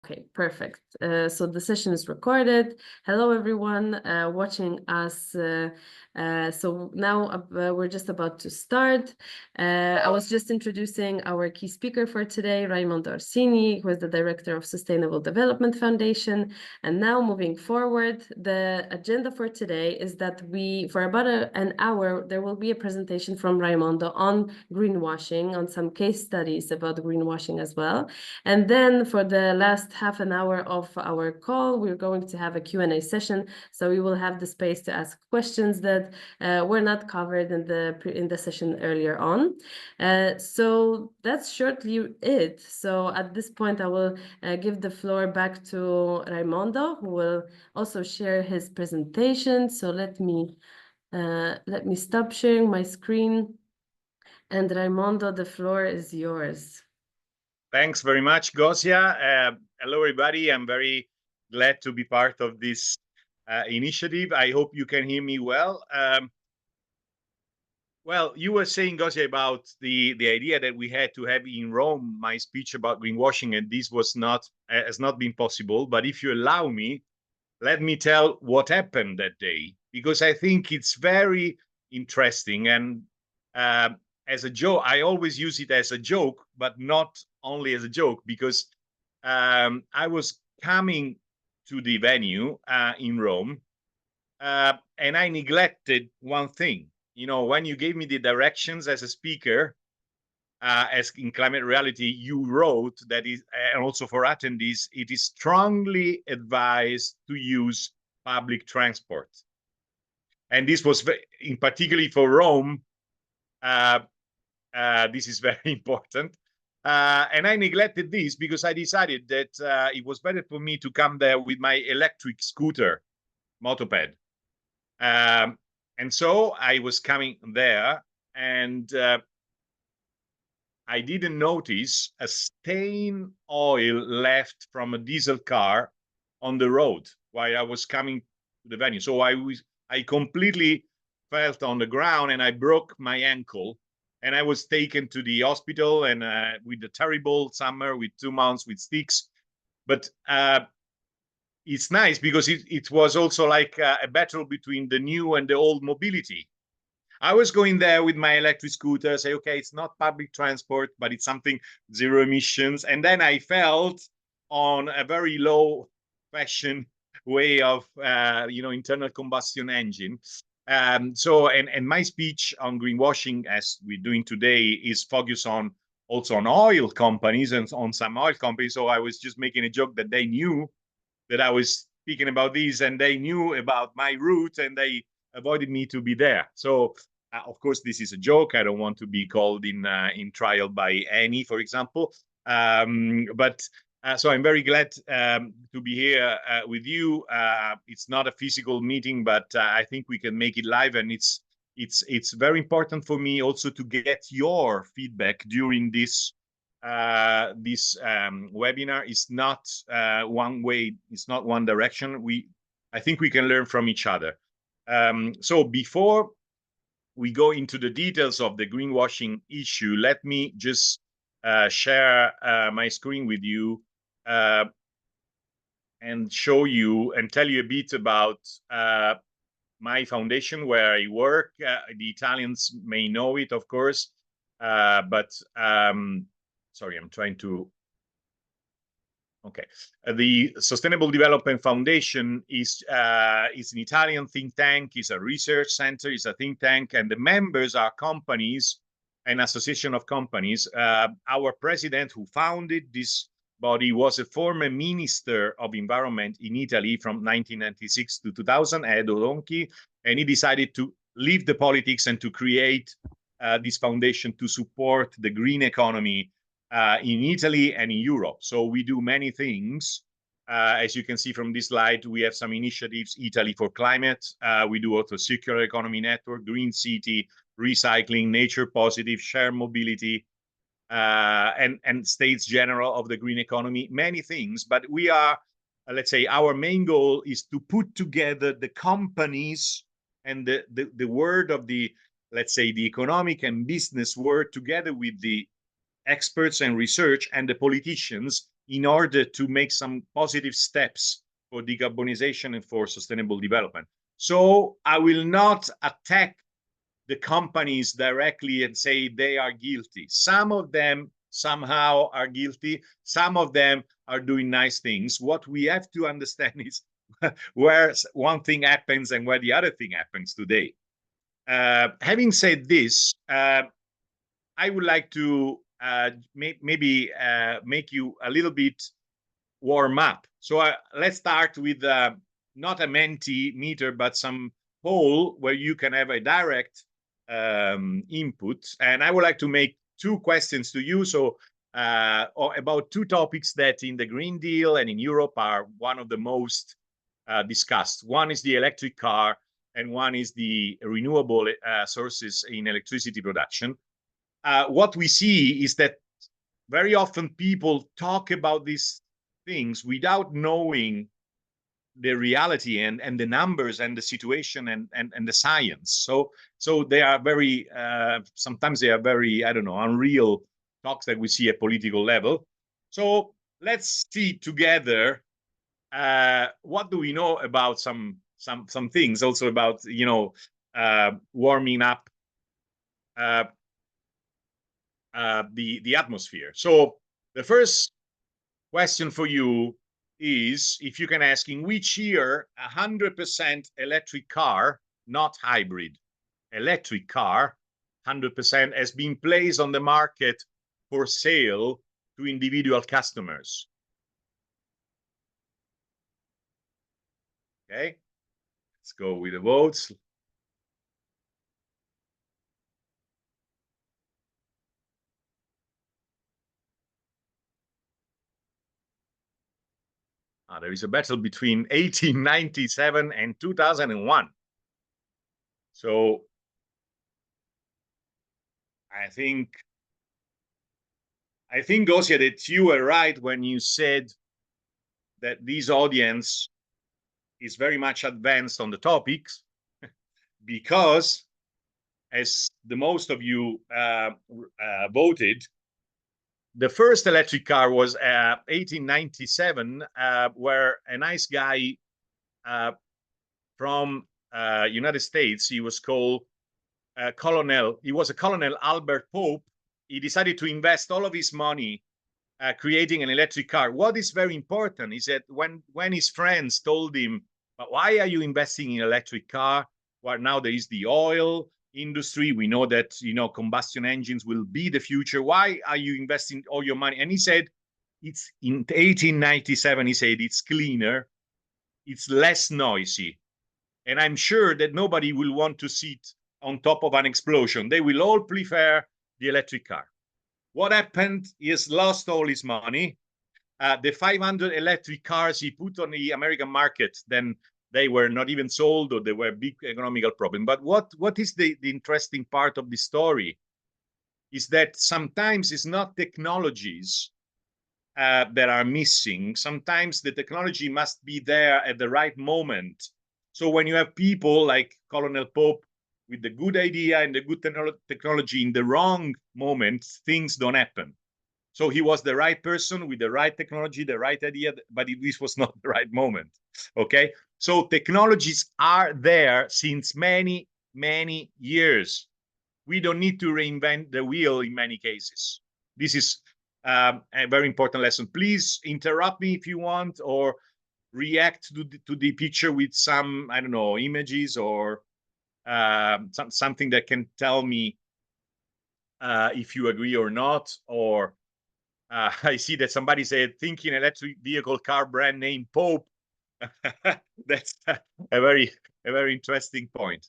Okay, perfect. So the session is recorded. Hello, everyone watching us. So now we're just about to start. I was just introducing our key speaker for today, Raimondo Orisini, who is the Director of Sustainable Development Foundation. And now moving forward, the agenda for today is that for about an hour, there will be a presentation from Raimondo on greenwashing, on some case studies about greenwashing as well. And then for the last half an hour of our call, we're going to have a Q&A session. So we will have the space to ask questions that were not covered in the session earlier on. So that's shortly it. So at this point, I will give the floor back to Raimondo, who will also share his presentation. So let me stop sharing my screen. And Raimondo, the floor is yours. Thanks very much, Gosia. Hello, everybody. I'm very glad to be part of this initiative. I hope you can hear me well. Well, you were saying, Gosia, about the idea that we had to have in Rome my speech about greenwashing, and this has not been possible. But if you allow me, let me tell what happened that day, because I think it's very interesting. And as a joke, I always use it as a joke, but not only as a joke, because I was coming to the venue in Rome, and I neglected one thing. You know, when you gave me the directions as a speaker, as in Climate Reality, you wrote that is, and also for attendees, it is strongly advised to use public transport. And this was, in particularly for Rome, this is very important. And I neglected this because I decided that it was better for me to come there with my electric scooter, moped. And so I was coming there, and I didn't notice a stain oil left from a diesel car on the road while I was coming to the venue. So I completely fell on the ground, and I broke my ankle, and I was taken to the hospital, and with a terrible summer with 2 months with sticks. But it's nice because it was also like a battle between the new and the old mobility. I was going there with my electric scooter, say, okay, it's not public transport, but it's something zero emissions. And then I felt on a very low fashion way of, internal combustion engine. So my speech on greenwashing, as we're doing today, is focused also on oil companies and on some oil companies. So I was just making a joke that they knew that I was speaking about these, and they knew about my route, and they avoided me to be there. So, of course, this is a joke. I don't want to be called in trial by Annie, for example. So I'm very glad to be here with you. It's not a physical meeting, but I think we can make it live, and it's very important for me also to get your feedback during this webinar. Is not one way, it's not one direction. I think we can learn from each other. So before we go into the details of the greenwashing issue, let me just share my screen with you and show you and tell you a bit about my foundation where I work. The Italians may know it, of course, but sorry, I'm trying to. Okay, the Sustainable Development Foundation is an Italian think tank, is a research center, is a think tank, and the members are companies, an association of companies. Our president, who founded this body, was a former minister of environment in Italy from 1996 to 2000, Edo Ronchi, and he decided to leave the politics and to create this foundation to support the green economy in Italy and in Europe. So we do many things. As you can see from this slide, we have some initiatives, Italy for Climate. We do also Circular Economy Network, Green City, Recycling, Nature Positive, Shared Mobility, and States General of the Green Economy, many things. But we are, let's say, our main goal is to put together the companies and the word of the, let's say, the economic and business world together with the experts and research and the politicians in order to make some positive steps for decarbonization and for sustainable development. So I will not attack the companies directly and say they are guilty. Some of them somehow are guilty. Some of them are doing nice things. What we have to understand is where one thing happens and where the other thing happens today. Having said this, I would like to maybe make you a little bit warm up. So let's start with not a Mentimeter, but some poll where you can have a direct input. And I would like to make two questions to you. So about two topics that in the Green Deal and in Europe are one of the most discussed. One is the electric car, and one is the renewable sources in electricity production. What we see is that very often people talk about these things without knowing the reality and the numbers and the situation and the science. So they are very sometimes they are very, I don't know, unreal talks that we see at political level. So let's see together what do we know about some things, also about warming up the atmosphere. So the first question for you is if you can ask in which year 100% electric car, not hybrid, electric car, 100% has been placed on the market for sale to individual customers. Okay, let's go with the votes. There is a battle between 1897 and 2001. So I think, Gosia, that you were right when you said that this audience is very much advanced on the topics, because as the most of you voted, the first electric car was 1897, where a nice guy from United States, he was called he was a Colonel Albert Pope. He decided to invest all of his money creating an electric car. What is very important is that when his friends told him, but why are you investing in an electric car? Well, now there is the oil industry. We know that, combustion engines will be the future. Why are you investing all your money? And he said, it's in 1897, he said, it's cleaner, it's less noisy. And I'm sure that nobody will want to sit on top of an explosion. They will all prefer the electric car. What happened? He has lost all his money. The 500 electric cars he put on the American market, then they were not even sold, or they were a big economical problem. But what is the interesting part of the story is that sometimes it's not technologies that are missing. Sometimes the technology must be there at the right moment. So when you have people like Colonel Pope with the good idea and the good technology in the wrong moment, things don't happen. So he was the right person with the right technology, the right idea, but this was not the right moment. Okay, so technologies are there since many, many years. We don't need to reinvent the wheel in many cases. This is a very important lesson. Please interrupt me if you want, or react to the picture with some, I don't know, images or something that can tell me if you agree or not. Or I see that somebody said, thinking electric vehicle car brand name Pope. That's a very interesting point.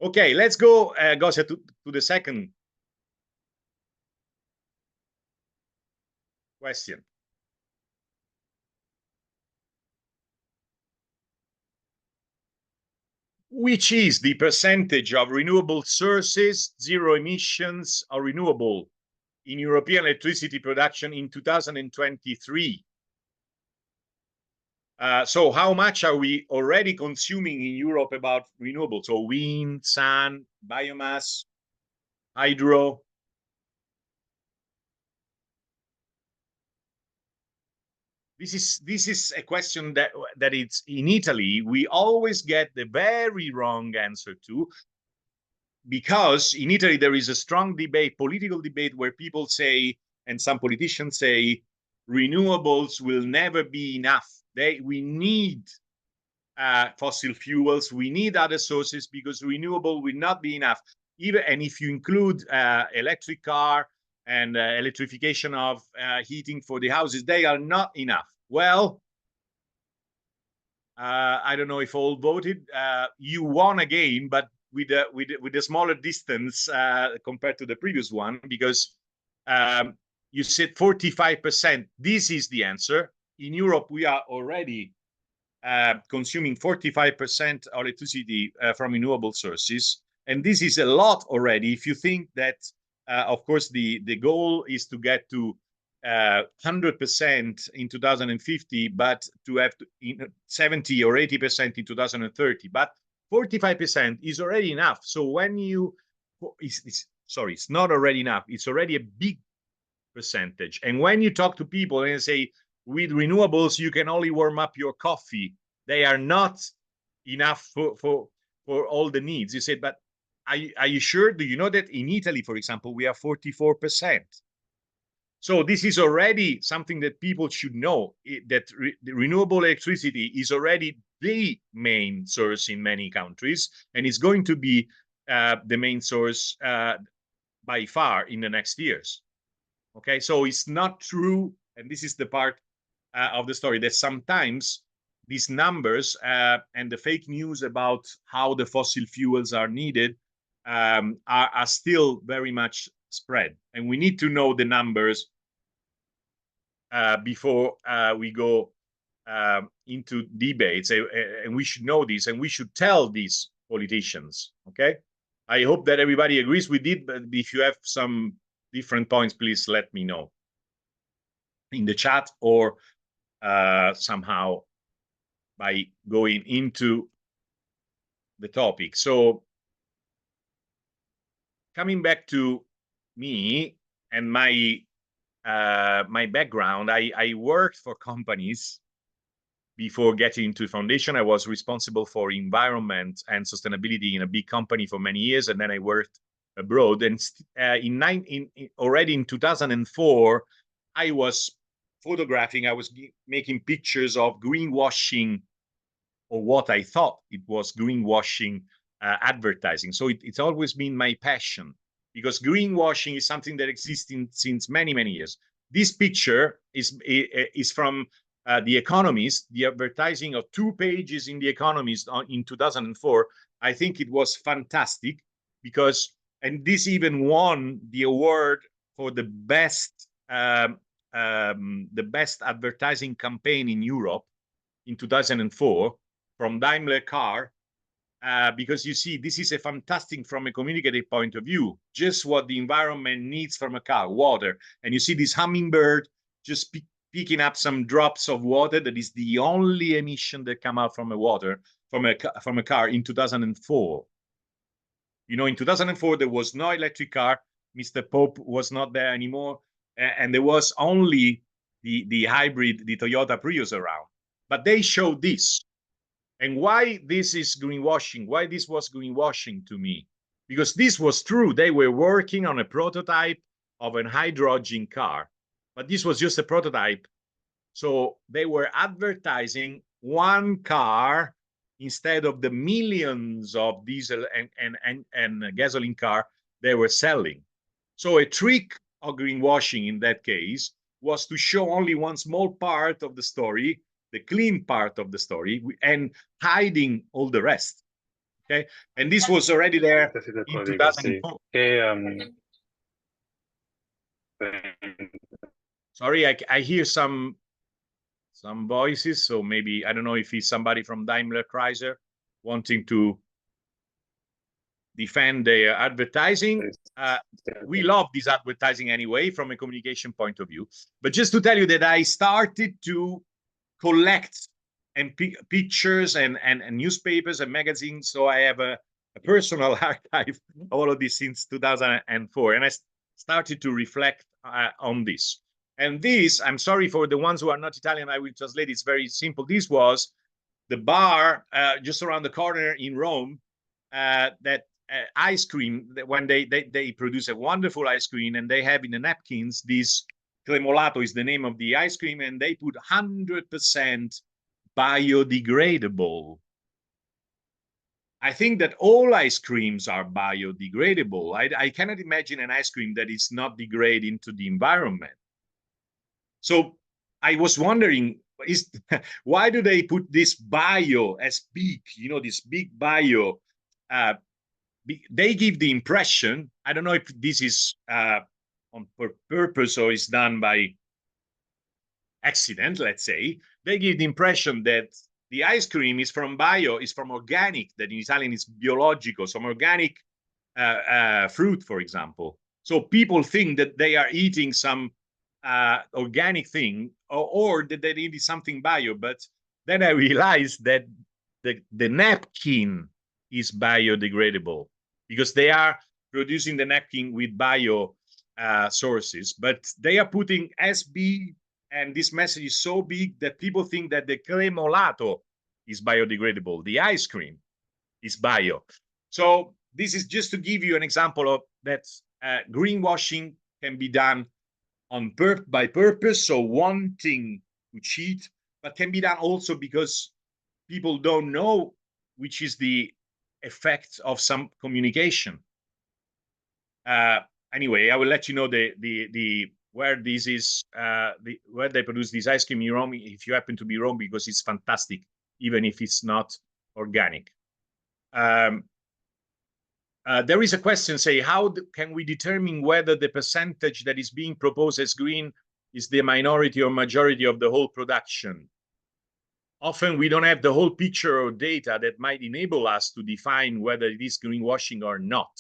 Okay, let's go, Gosia, to the second question. Which is the percentage of renewable sources, zero emissions, or renewable in European electricity production in 2023? So how much are we already consuming in Europe about renewables? So wind, sun, biomass, hydro. this is a question that it's in Italy we always get the very wrong answer to, because in Italy there is a strong debate, political debate, where people say, and some politicians say, renewables will never be enough. We need fossil fuels, we need other sources, because renewable will not be enough. And if you include electric car and electrification of heating for the houses, they are not enough. Well, I don't know if all voted. You won again, but with a smaller distance compared to the previous one, because you said 45%. This is the answer. In Europe, we are already consuming 45% electricity from renewable sources, and this is a lot already. If you think that, of course, the goal is to get to 100% in 2050, but to have 70 or 80% in 2030. But 45% is already enough. So when you, sorry, it's not already enough. It's already a big percentage. And when you talk to people and say, with renewables, you can only warm up your coffee, they are not enough for all the needs. You said, but are you sure? Do you know that in Italy, for example, we are 44%? So this is already something that people should know, that renewable electricity is already the main source in many countries, and it's going to be the main source by far in the next years. Okay, so it's not true, and this is the part of the story, that sometimes these numbers and the fake news about how the fossil fuels are needed are still very much spread, and we need to know the numbers before we go into debates, and we should know this, and we should tell these politicians. Okay, I hope that everybody agrees with it, but if you have some different points, please let me know in the chat, or somehow by going into the topic. So coming back to me and my background, I worked for companies before getting into the foundation. I was responsible for environment and sustainability in a big company for many years, and then I worked abroad. And already in 2004, I was photographing, I was making pictures of greenwashing, or what I thought it was greenwashing advertising. So it's always been my passion, because greenwashing is something that exists since many, many years. This picture is from The Economist, the advertising of 2 pages in The Economist in 2004. I think it was fantastic, because, and this even won the award for the best advertising campaign in Europe in 2004 from Daimler Car, because you see, this is a fantastic, from a communicative point of view, just what the environment needs from a car: water. And you see this hummingbird just picking up some drops of water. That is the only emission that come out from a car in 2004. You know, in 2004 there was no electric car. Mr. Pope was not there anymore, and there was only the hybrid, the Toyota Prius around. But they showed this. And why this is greenwashing? Why this was greenwashing to me? Because this was true. They were working on a prototype of an hydrogen car, but this was just a prototype. So they were advertising one car instead of the millions of diesel and gasoline car they were selling. So a trick of greenwashing in that case was to show only one small part of the story, the clean part of the story, and hiding all the rest. Okay, and this was already there in 2004. Sorry, I hear some voices, so maybe, I don't know if it's somebody from Daimler Chrysler wanting to defend their advertising. We love this advertising anyway from a communication point of view. But just to tell you that I started to collect and pictures and newspapers and magazines. So I have a personal archive of all of this since 2004. And I started to reflect on this. And this, I'm sorry for the ones who are not Italian, I will translate. It's very simple. This was the bar just around the corner in Rome that ice cream, when they produce a wonderful ice cream, and they have in the napkins this cremolato is the name of the ice cream, and they put 100% biodegradable. I think that all ice creams are biodegradable. I cannot imagine an ice cream that is not degrade into the environment. So I was wondering, why do they put this bio as big, this big bio? They give the impression, I don't know if this is on purpose or is done by accident, let's say, they give the impression that the ice cream is from bio, is from organic, that in Italian is biologico, some organic fruit, for example. So people think that they are eating some organic thing, or that they're eating something bio. But then I realized that the napkin is biodegradable because they are producing the napkin with bio sources, but they are putting SB, and this message is so big that people think that the cremolato is biodegradable. The ice cream is bio. So this is just to give you an example of that greenwashing can be done by purpose, so wanting to cheat, but can be done also because people don't know which is the effect of some communication. Anyway, I will let you know where this is, where they produce this ice cream in Rome, if you happen to be Rome, because it's fantastic, even if it's not organic. There is a question, say, how can we determine whether the percentage that is being proposed as green is the minority or majority of the whole production? Often we don't have the whole picture or data that might enable us to define whether it is greenwashing or not.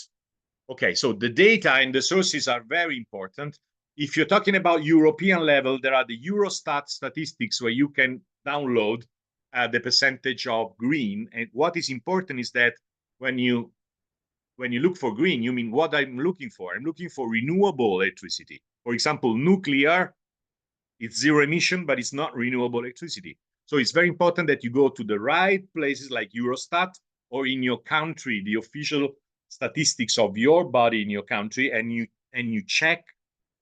Okay, so the data and the sources are very important. If you're talking about European level, there are the Eurostat statistics where you can download the percentage of green. And what is important is that when you look for green, you mean what I'm looking for. I'm looking for renewable electricity. For example, nuclear, it's zero emission, but it's not renewable electricity. So it's very important that you go to the right places like Eurostat, or in your country, the official statistics of your body in your country, and you check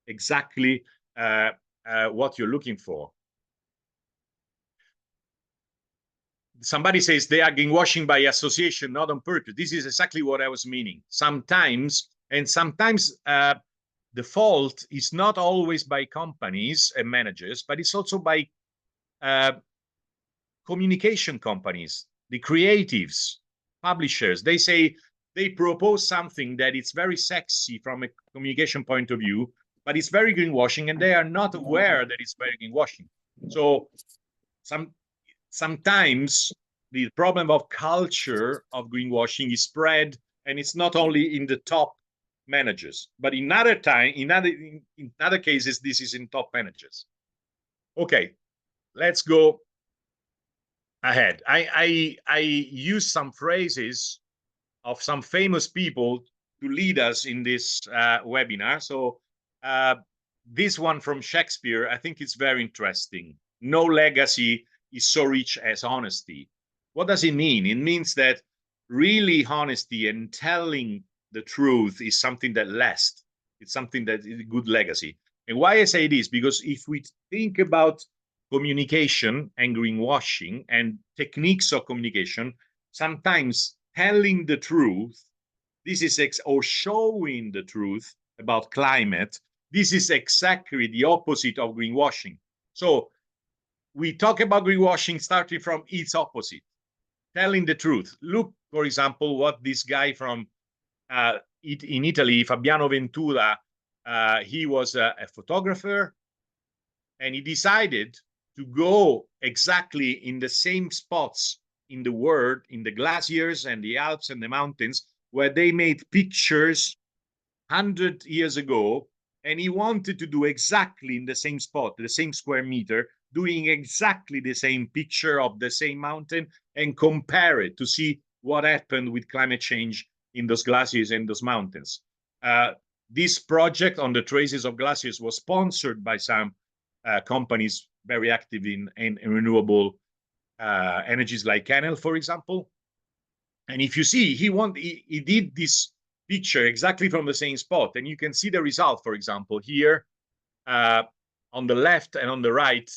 exactly what you're looking for. Somebody says they are greenwashing by association, not on purpose. This is exactly what I was meaning. Sometimes the fault is not always by companies and managers, but it's also by communication companies, the creatives, publishers. They propose something that is very sexy from a communication point of view, but it's very greenwashing, and they are not aware that it's very greenwashing. So sometimes the problem of culture of greenwashing is spread, and it's not only in the top managers, but in other cases, this is in top managers. Okay, let's go ahead. I use some phrases of some famous people to lead us in this webinar. So this one from Shakespeare, I think it's very interesting. No legacy is so rich as honesty. What does it mean? It means that really honesty and telling the truth is something that lasts. It's something that is a good legacy. And why I say this, because if we think about communication and greenwashing and techniques of communication, sometimes telling the truth, or showing the truth about climate, this is exactly the opposite of greenwashing. So we talk about greenwashing starting from its opposite, telling the truth. Look, for example, what this guy from in Italy, Fabiano Ventura, he was a photographer, and he decided to go exactly in the same spots in the world, in the glaciers and the Alps and the mountains, where they made pictures 100 years ago, and he wanted to do exactly in the same spot, the same square meter, doing exactly the same picture of the same mountain, and compare it to see what happened with climate change in those glaciers and those mountains. This project on the traces of glaciers was sponsored by some companies very active in renewable energies like Enel, for example. And if you see, he did this picture exactly from the same spot, and you can see the result, for example, here on the left and on the right,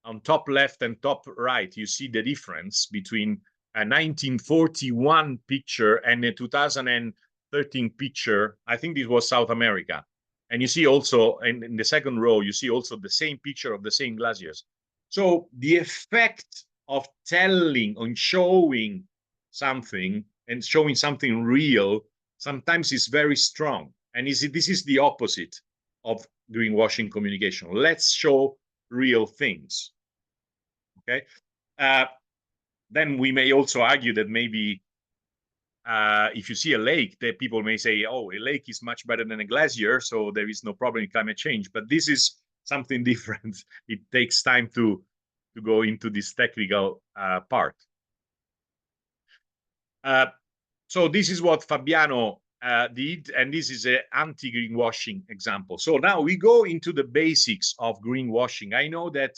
on top left and top right, you see the difference between a 1941 picture and a 2013 picture. I think this was South America. And you see also, in the second row, you see also the same picture of the same glaciers. So the effect of telling, on showing something and showing something real, sometimes is very strong. And this is the opposite of greenwashing communication. Let's show real things. Okay. Then we may also argue that maybe if you see a lake, that people may say, oh, a lake is much better than a glacier, so there is no problem in climate change. But this is something different. It takes time to go into this technical part. So this is what Fabiano did, and this is an anti-greenwashing example. So now we go into the basics of greenwashing. I know that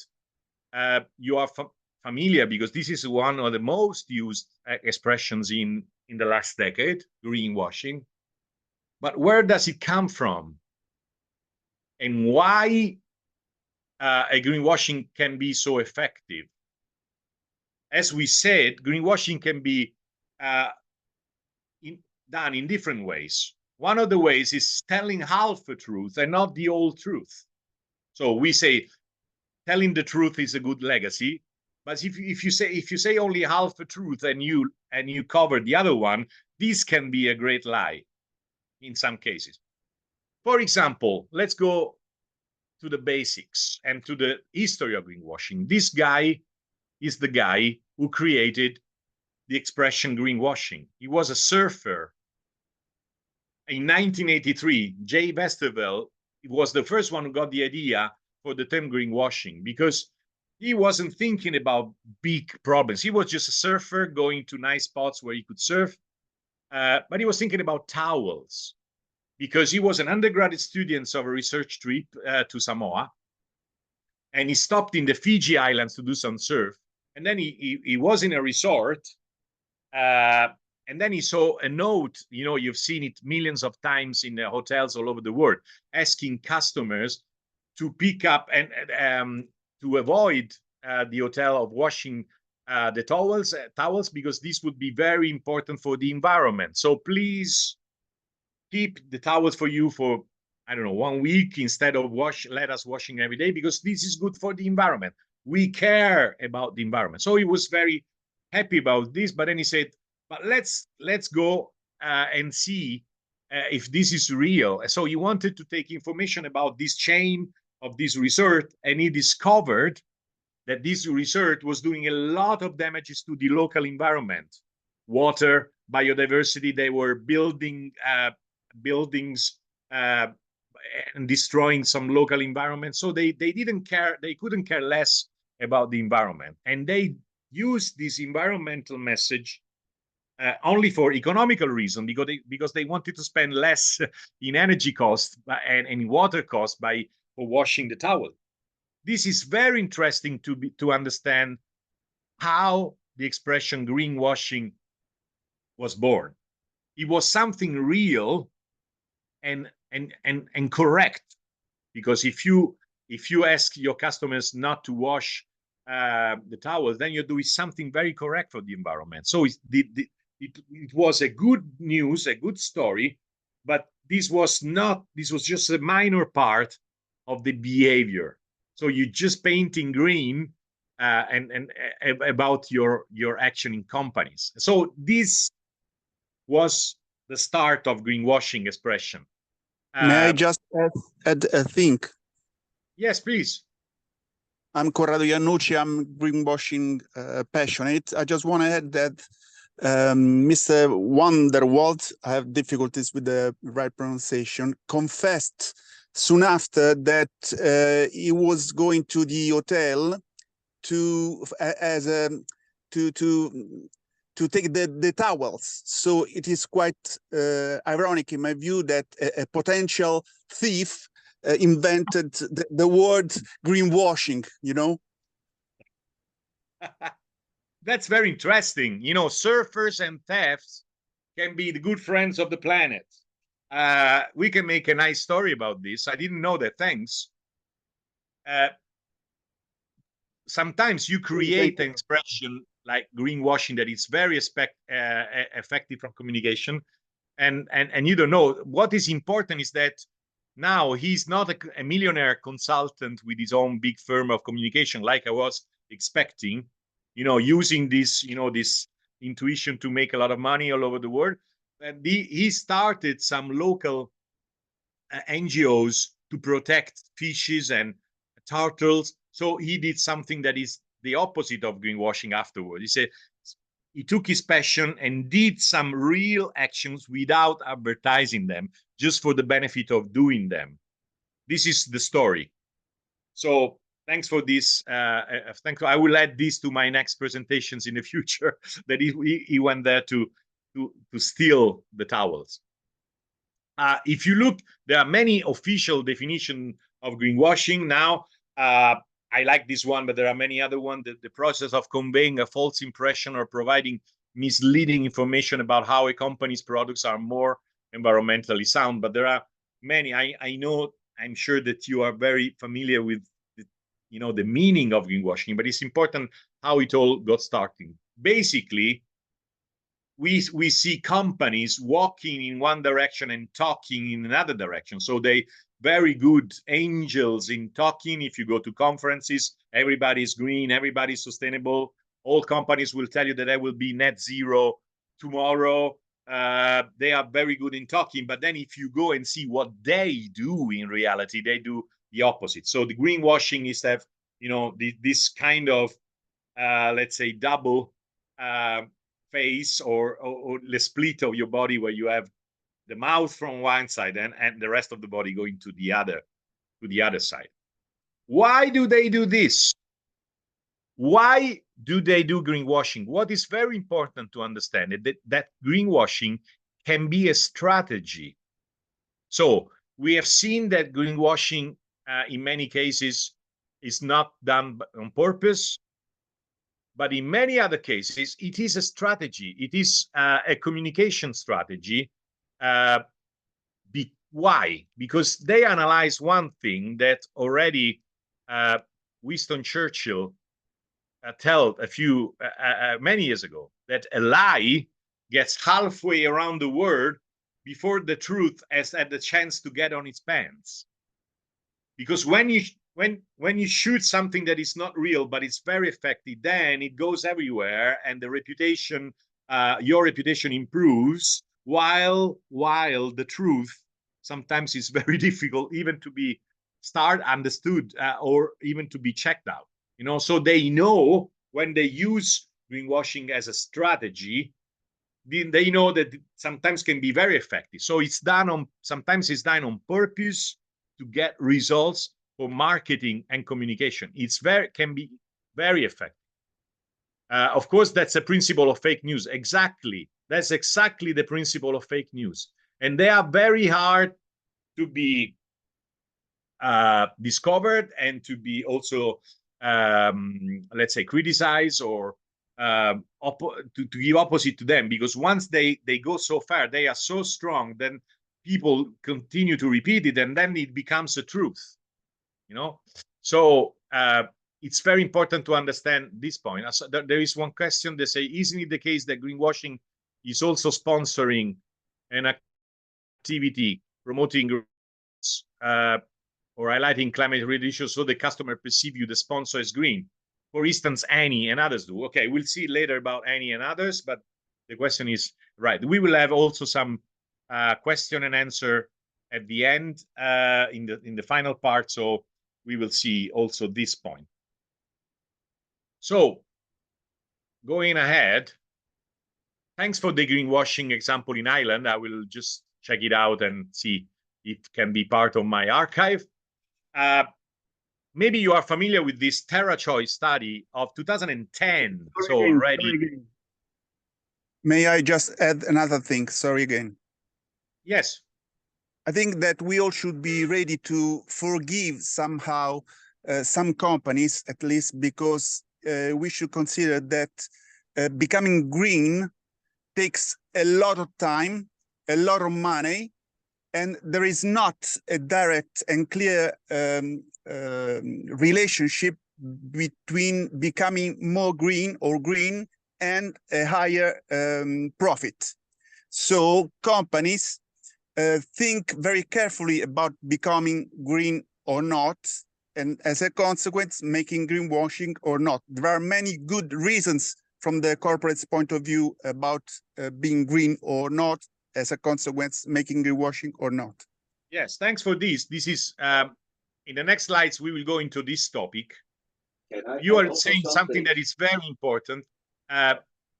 you are familiar, because this is one of the most used expressions in the last decade, greenwashing. But where does it come from? And why a greenwashing can be so effective? As we said, greenwashing can be done in different ways. One of the ways is telling half the truth and not the whole truth. So we say telling the truth is a good legacy, but if you say only half the truth and you cover the other one, this can be a great lie in some cases. For example, let's go to the basics and to the history of greenwashing. This guy is the guy who created the expression greenwashing. He was a surfer. In 1983, Jay Westervelt was the first one who got the idea for the term greenwashing, because he wasn't thinking about big problems. He was just a surfer going to nice spots where he could surf, but he was thinking about towels, because he was an undergraduate student of a research trip to Samoa, and he stopped in the Fiji Islands to do some surf, and then he was in a resort, and then he saw a note, you've seen it millions of times in the hotels all over the world, asking customers to pick up and to avoid the hotel of washing the towels, because this would be very important for the environment. So please keep the towels for you for, I don't know, 1 week instead of let us washing every day, because this is good for the environment. We care about the environment. So he was very happy about this, but then he said, but let's go and see if this is real. So he wanted to take information about this chain of this resort, and he discovered that this resort was doing a lot of damages to the local environment, water, biodiversity. They were building buildings and destroying some local environment. So they didn't care. They couldn't care less about the environment, and they used this environmental message only for economical reason, because they wanted to spend less in energy costs and in water costs for washing the towel. This is very interesting to understand how the expression greenwashing was born. It was something real and correct, because if you ask your customers not to wash the towels, then you're doing something very correct for the environment. So it was a good news, a good story, but this was just a minor part of the behavior. So you're just painting green and about your action in companies. So this was the start of greenwashing expression. May I just add a thing? Yes, please. I'm Corrado Iannucci. I'm greenwashing passionate. I just want to add that Mr. Wanderwald, I have difficulties with the right pronunciation, confessed soon after that he was going to the hotel to take the towels. So it is quite ironic in my view that a potential thief invented the word greenwashing, you know? That's very interesting. You know, surfers and thefts can be the good friends of the planet. We can make a nice story about this. I didn't know that. Thanks. Sometimes you create an expression like greenwashing that is very effective from communication, and you don't know. What is important is that now he's not a millionaire consultant with his own big firm of communication like I was expecting, you know, using this, you know, this intuition to make a lot of money all over the world. And he started some local NGOs to protect fishes and turtles. So he did something that is the opposite of greenwashing afterward. He said he took his passion and did some real actions without advertising them, just for the benefit of doing them. This is the story. So thanks for this. Thanks. I will add this to my next presentations in the future, that he went there to steal the towels. If you look, there are many official definitions of greenwashing now. I like this one, but there are many other ones. The process of conveying a false impression or providing misleading information about how a company's products are more environmentally sound. But there are many. I know, I'm sure that you are very familiar with you know, the meaning of greenwashing, but it's important how it all got started. Basically, we see companies walking in one direction and talking in another direction. So they very good angels in talking. If you go to conferences, everybody's green, everybody's sustainable. All companies will tell you that they will be net zero tomorrow. They are very good in talking, but then if you go and see what they do in reality, they do the opposite. So the greenwashing is that, you know, this kind of, let's say, double face or the split of your body, where you have the mouth from one side and the rest of the body going to the other side. Why do they do this? Why do they do greenwashing? What is very important to understand is that greenwashing can be a strategy. So we have seen that greenwashing in many cases is not done on purpose, but in many other cases, it is a strategy. It is a communication strategy. Why? Because they analyze one thing that already Winston Churchill told many years ago, that a lie gets halfway around the world before the truth has had the chance to get on its pants. Because when you shoot something that is not real but it's very effective, then it goes everywhere, and the reputation, your reputation improves, while the truth sometimes is very difficult even to be understood or even to be checked out. You know, so they know when they use greenwashing as a strategy, they know that it sometimes can be very effective. So sometimes it's done on purpose to get results for marketing and communication. Can be very effective. Of course, that's a principle of fake news. Exactly. That's exactly the principle of fake news. And they are very hard to be discovered and to be also, let's say, criticized or to give opposite to them, because once they go so far, they are so strong, then people continue to repeat it, and then it becomes a truth, you know. So it's very important to understand this point. There is one question. They say, isn't it the case that greenwashing is also sponsoring an activity promoting or highlighting climate-related issues so the customer perceive you, the sponsor, as green? For instance, Annie and others do. Okay, we'll see later about Annie and others, but the question is right. We will have also some question and answer at the end in the final part, so we will see also this point. So going ahead, thanks for the greenwashing example in Ireland. I will just check it out and see if it can be part of my archive. Maybe you are familiar with this TerraChoice study of 2010. So already. May I just add another thing? Sorry again. Yes. I think that we all should be ready to forgive somehow some companies, at least, because we should consider that becoming green takes a lot of time, a lot of money, and there is not a direct and clear relationship between becoming more green or green and a higher profit. So companies think very carefully about becoming green or not, and as a consequence, making greenwashing or not. There are many good reasons from the corporate's point of view about being green or not, as a consequence, making greenwashing or not. Yes, thanks for this. This is, in the next slides, we will go into this topic. You are saying something that is very important.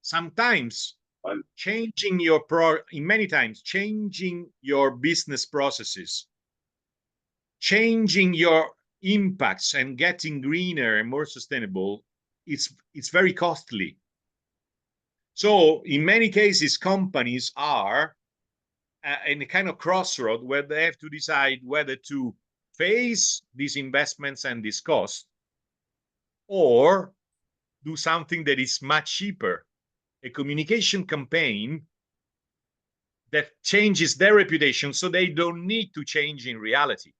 Sometimes changing your many times, changing your business processes, changing your impacts and getting greener and more sustainable, it's very costly. So in many cases, companies are in a kind of crossroad where they have to decide whether to face these investments and this cost, or do something that is much cheaper, a communication campaign that changes their reputation so they don't need to change in reality.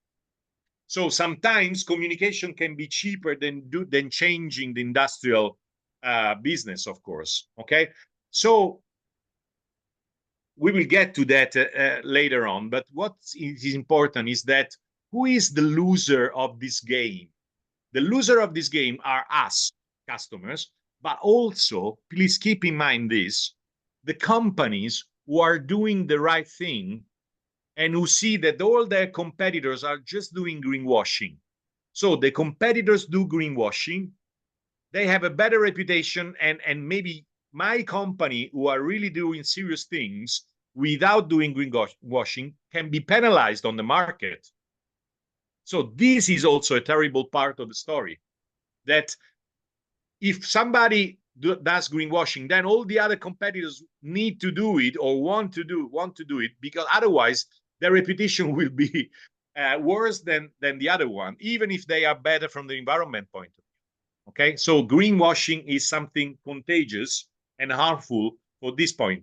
So sometimes communication can be cheaper than changing the industrial business, of course. Okay, so we will get to that later on. But what is important is that who is the loser of this game? The loser of this game are us, customers, but also, please keep in mind this, the companies who are doing the right thing and who see that all their competitors are just doing greenwashing. So the competitors do greenwashing, they have a better reputation, and maybe my company, who are really doing serious things without doing greenwashing, can be penalized on the market. So this is also a terrible part of the story, that if somebody does greenwashing, then all the other competitors need to do it or want to do it, because otherwise their reputation will be worse than the other one, even if they are better from the environment point of view. Okay, so greenwashing is something contagious and harmful for this point,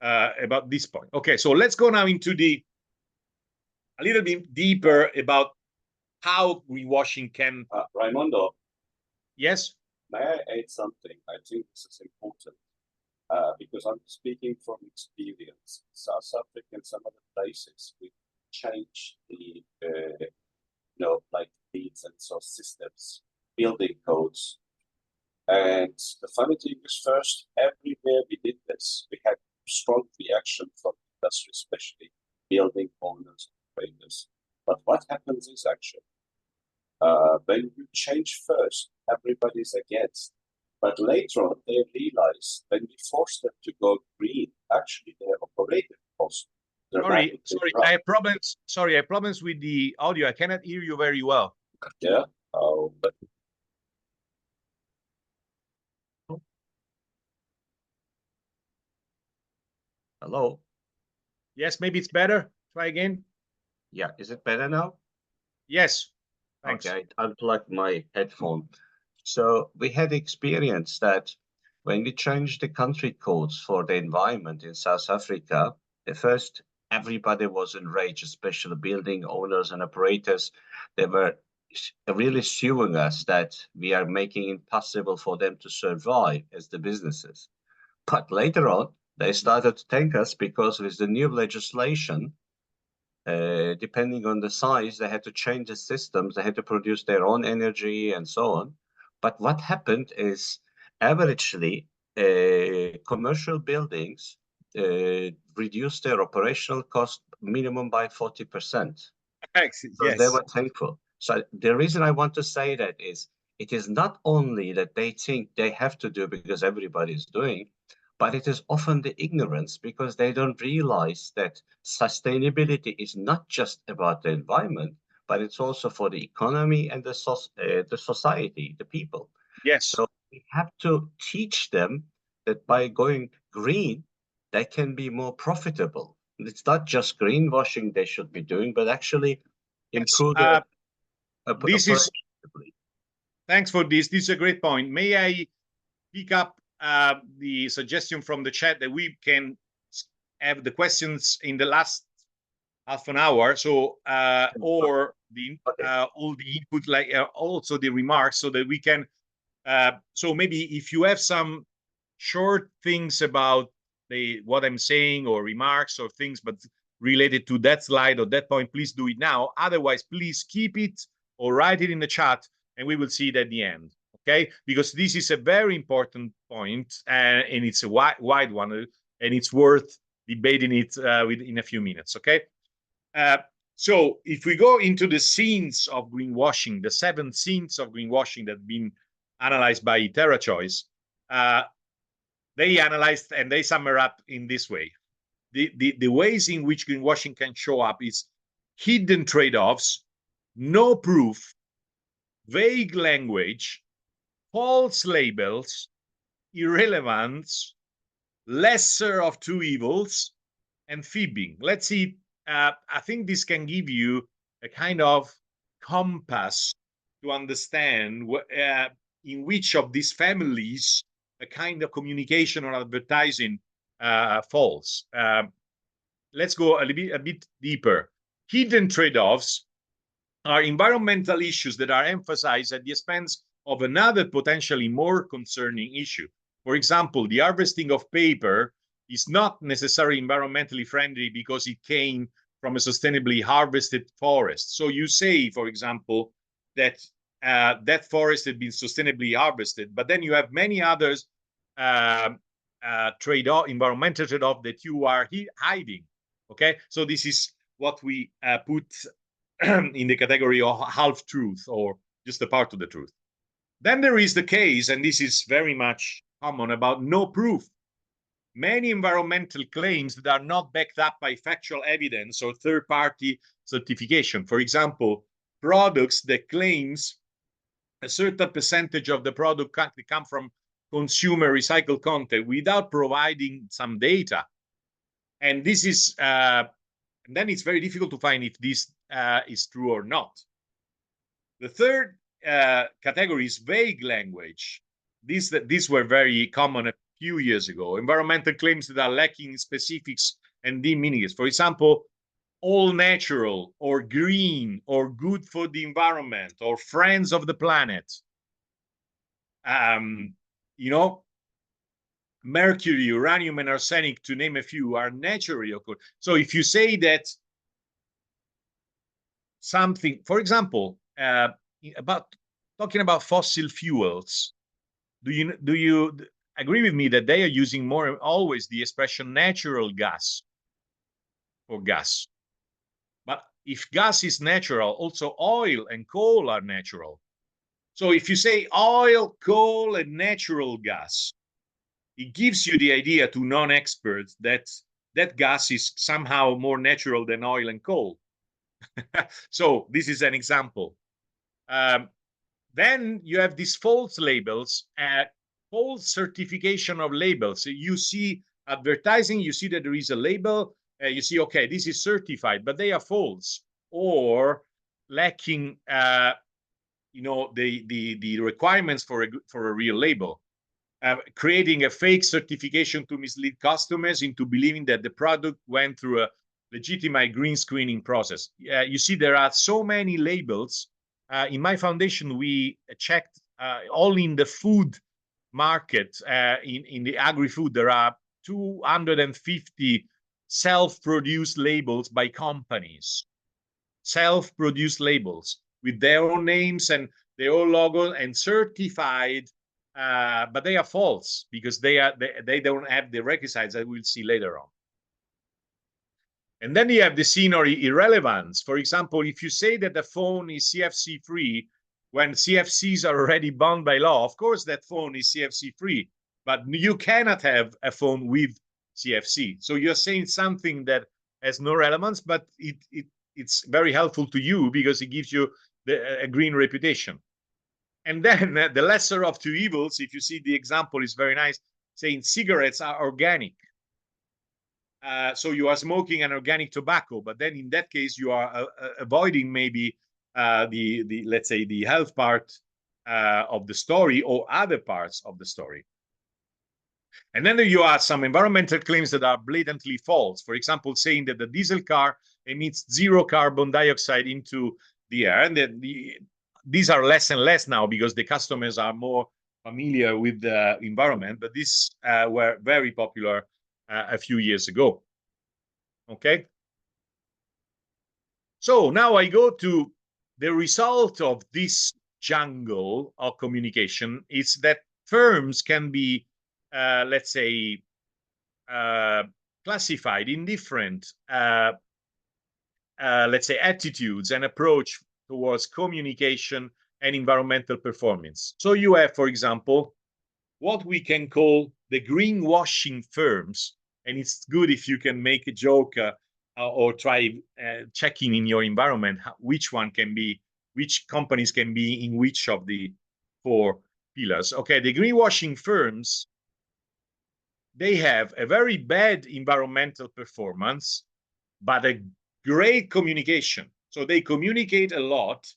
about this point. Okay, so let's go now into a little bit deeper about how greenwashing can... Raimondo? Yes? May I add something? I think this is important because I'm speaking from experience. South Africa and some other places, we change the, like deeds and so systems, building codes. And the funny thing is, first, everywhere we did this, we had strong reaction from the industry, especially building owners, operators. But what happens is actually, when you change first, everybody's against. But later on, they realize when we force them to go green, actually their operating costs. Sorry, I have problems. Sorry, I have problems with the audio. I cannot hear you very well. Yeah. Oh, but hello. Yes, maybe it's better. Try again. Yeah, is it better now? Yes. Thanks. Okay, I unplugged my headphone. So we had experience that when we changed the country codes for the environment in South Africa, at first everybody was enraged, especially building owners and operators. They were really suing us that we are making it impossible for them to survive as the businesses. But later on, they started to thank us because with the new legislation, depending on the size, they had to change the systems, they had to produce their own energy and so on. But what happened is, averagely, commercial buildings reduced their operational cost minimum by 40%. Yes. So they were thankful. So the reason I want to say that is, it is not only that they think they have to do because everybody is doing, but it is often the ignorance, because they don't realize that sustainability is not just about the environment, but it's also for the economy and the society, the people. Yes. So we have to teach them that by going green, they can be more profitable. it's not just greenwashing they should be doing, but actually improve this is. operationally. Thanks for this. This is a great point. May I pick up the suggestion from the chat that we can have the questions in the last half an hour, so or the all the input, like also the remarks, so that we can so maybe if you have some short things about what I'm saying, or remarks or things but related to that slide or that point, please do it now. Otherwise, please keep it or write it in the chat and we will see it at the end. Okay, because this is a very important point, and it's a wide one, and it's worth debating it in a few minutes. Okay, so if we go into the scenes of greenwashing, the 7 scenes of greenwashing that have been analyzed by TerraChoice, they analyzed and they sum it up in this way. The ways in which greenwashing can show up is hidden trade-offs, no proof, vague language, false labels, irrelevance, lesser of two evils, and fibbing. Let's see. I think this can give you a kind of compass to understand in which of these families a kind of communication or advertising falls. Let's go a bit deeper. Hidden trade-offs are environmental issues that are emphasized at the expense of another potentially more concerning issue. For example, the harvesting of paper is not necessarily environmentally friendly because it came from a sustainably harvested forest. So you say, for example, that that forest had been sustainably harvested, but then you have many others environmental trade-off that you are hiding. Okay, so this is what we put in the category of half truth, or just a part of the truth. Then there is the case, and this is very much common, about no proof. Many environmental claims that are not backed up by factual evidence or third-party certification. For example, products that claims a certain percentage of the product come from consumer recycled content without providing some data. And this is, then it's very difficult to find if this is true or not. The third category is vague language. These were very common a few years ago. Environmental claims that are lacking specifics and deep meanings. For example, all natural, or green, or good for the environment, or friends of the planet. You know, mercury, uranium, and arsenic, to name a few, are naturally occurring. So if you say that something, for example, about talking about fossil fuels, do you agree with me that they are using always the expression natural gas for gas? But if gas is natural, also oil and coal are natural. So if you say oil, coal, and natural gas, it gives you the idea to non-experts that that gas is somehow more natural than oil and coal. So this is an example. Then you have these false labels, false certification of labels. So you see advertising, you see that there is a label, you see, okay, this is certified, but they are false or lacking, you know, the requirements for a real label. Creating a fake certification to mislead customers into believing that the product went through a legitimate green screening process. You see, there are so many labels. In my foundation, we checked only in the food market, in the agri-food, there are 250 self-produced labels by companies. Self-produced labels with their own names and their own logo and certified, but they are false because they don't have the requisites that we'll see later on. And then you have the scene or irrelevance. For example, if you say that the phone is CFC free when CFCs are already banned by law, of course that phone is CFC free, but you cannot have a phone with CFC. So you're saying something that has no relevance, but it's very helpful to you because it gives you a green reputation. And then the lesser of two evils, if you see the example, is very nice, saying cigarettes are organic. So you are smoking an organic tobacco, but then in that case you are avoiding maybe the let's say the health part of the story or other parts of the story. And then you have some environmental claims that are blatantly false. For example, saying that the diesel car emits 0 carbon dioxide into the air, and that these are less and less now because the customers are more familiar with the environment, but these were very popular a few years ago. Okay. So now I go to the result of this jungle of communication is that firms can be, let's say, classified in different, let's say, attitudes and approach towards communication and environmental performance. So you have, for example, what we can call the greenwashing firms, and it's good if you can make a joke or try checking in your environment which one can be, which companies can be in which of the 4 pillars. Okay, the greenwashing firms, they have a very bad environmental performance, but a great communication. So they communicate a lot,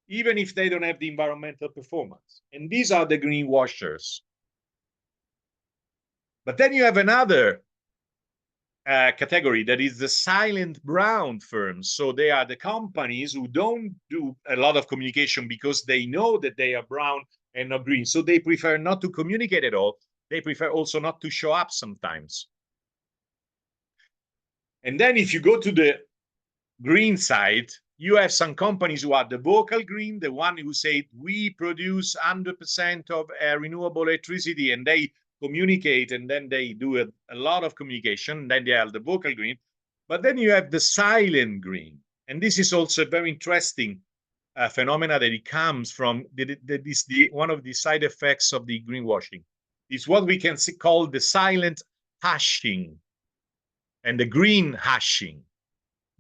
even if they don't have the environmental performance. And these are the greenwashers. But then you have another category that is the silent brown firms. So they are the companies who don't do a lot of communication because they know that they are brown and not green. So they prefer not to communicate at all. They prefer also not to show up sometimes. And then if you go to the green side, you have some companies who are the vocal green, the one who say we produce 100% of renewable electricity, and they communicate, and then they do a lot of communication. Then they are the vocal green. But then you have the silent green, and this is also a very interesting phenomena that it comes from. That is one of the side effects of the greenwashing. It's what we can call the silent hashing and the green hashing.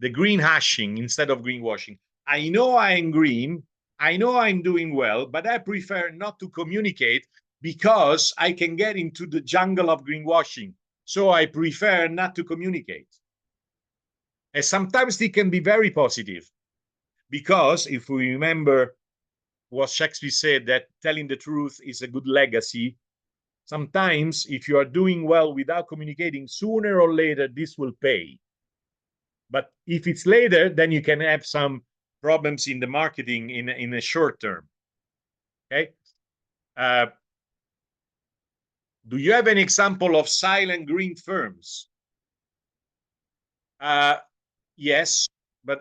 The green hashing instead of greenwashing. I know I'm green, I know I'm doing well, but I prefer not to communicate because I can get into the jungle of greenwashing. So I prefer not to communicate. And sometimes it can be very positive, because if we remember what Shakespeare said, that telling the truth is a good legacy, sometimes if you are doing well without communicating, sooner or later this will pay. But if it's later, then you can have some problems in the marketing in a short term. Okay. Do you have an example of silent green firms? Yes, but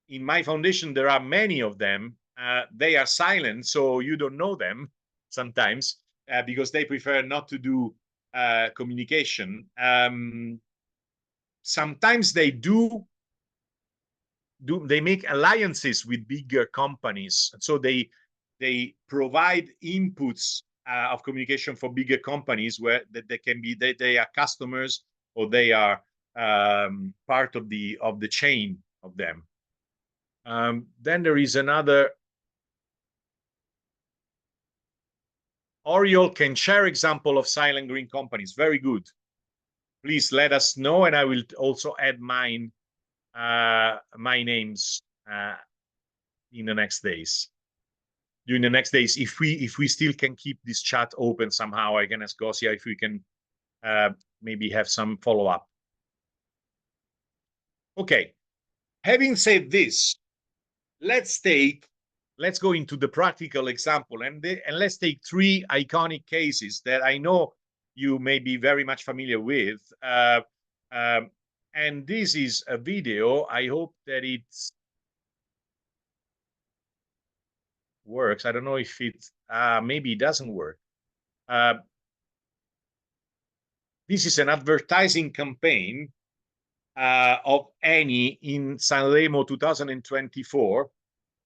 in my foundation, there are many of them. They are silent, so you don't know them sometimes because they prefer not to do communication. Sometimes they they make alliances with bigger companies, so they provide inputs of communication for bigger companies where they can be they are customers or they are part of the chain of them. Then there is another. Oriol can share example of silent green companies. Very good. Please let us know, and I will also add mine, my names in the next days. During the next days, if we still can keep this chat open somehow, I can ask Gosia if we can maybe have some follow-up. Okay. Having said this, let's go into the practical example, and let's take 3 iconic cases that I know you may be very much familiar with. And this is a video. I hope that it works. I don't know if it maybe it doesn't work. This is an advertising campaign of Eni in Sanremo 2024.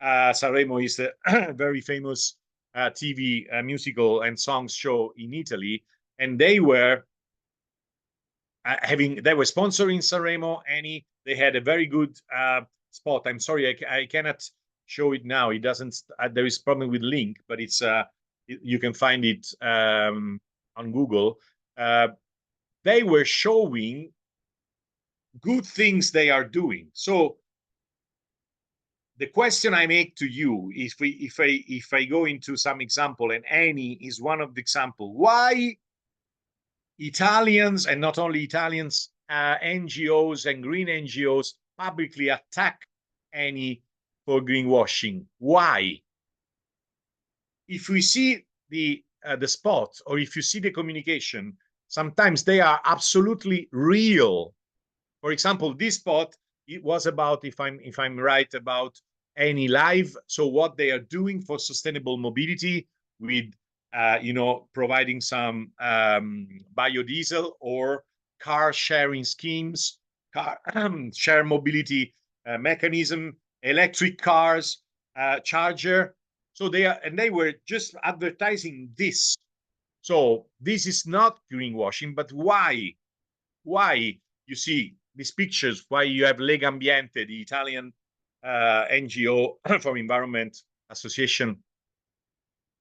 Sanremo is a very famous TV musical and songs show in Italy, and they were sponsoring Sanremo. Eni, they had a very good spot. I'm sorry, I cannot show it now. It doesn't. There is a problem with link, but it's you can find it on Google. They were showing good things they are doing. So the question I make to you, if I go into some example, and Eni is one of the example, why Italians, and not only Italians, NGOs and green NGOs publicly attack Eni for greenwashing? Why? If we see the spot, or if you see the communication, sometimes they are absolutely real. For example, this spot, it was about, if I'm right, about Eni Live. So what they are doing for sustainable mobility with, you know, providing some biodiesel or car sharing schemes, car share mobility mechanism, electric cars, charger. So they were just advertising this. So this is not greenwashing, but why? Why? You see these pictures, why you have Legambiente, the Italian NGO from Environment Association,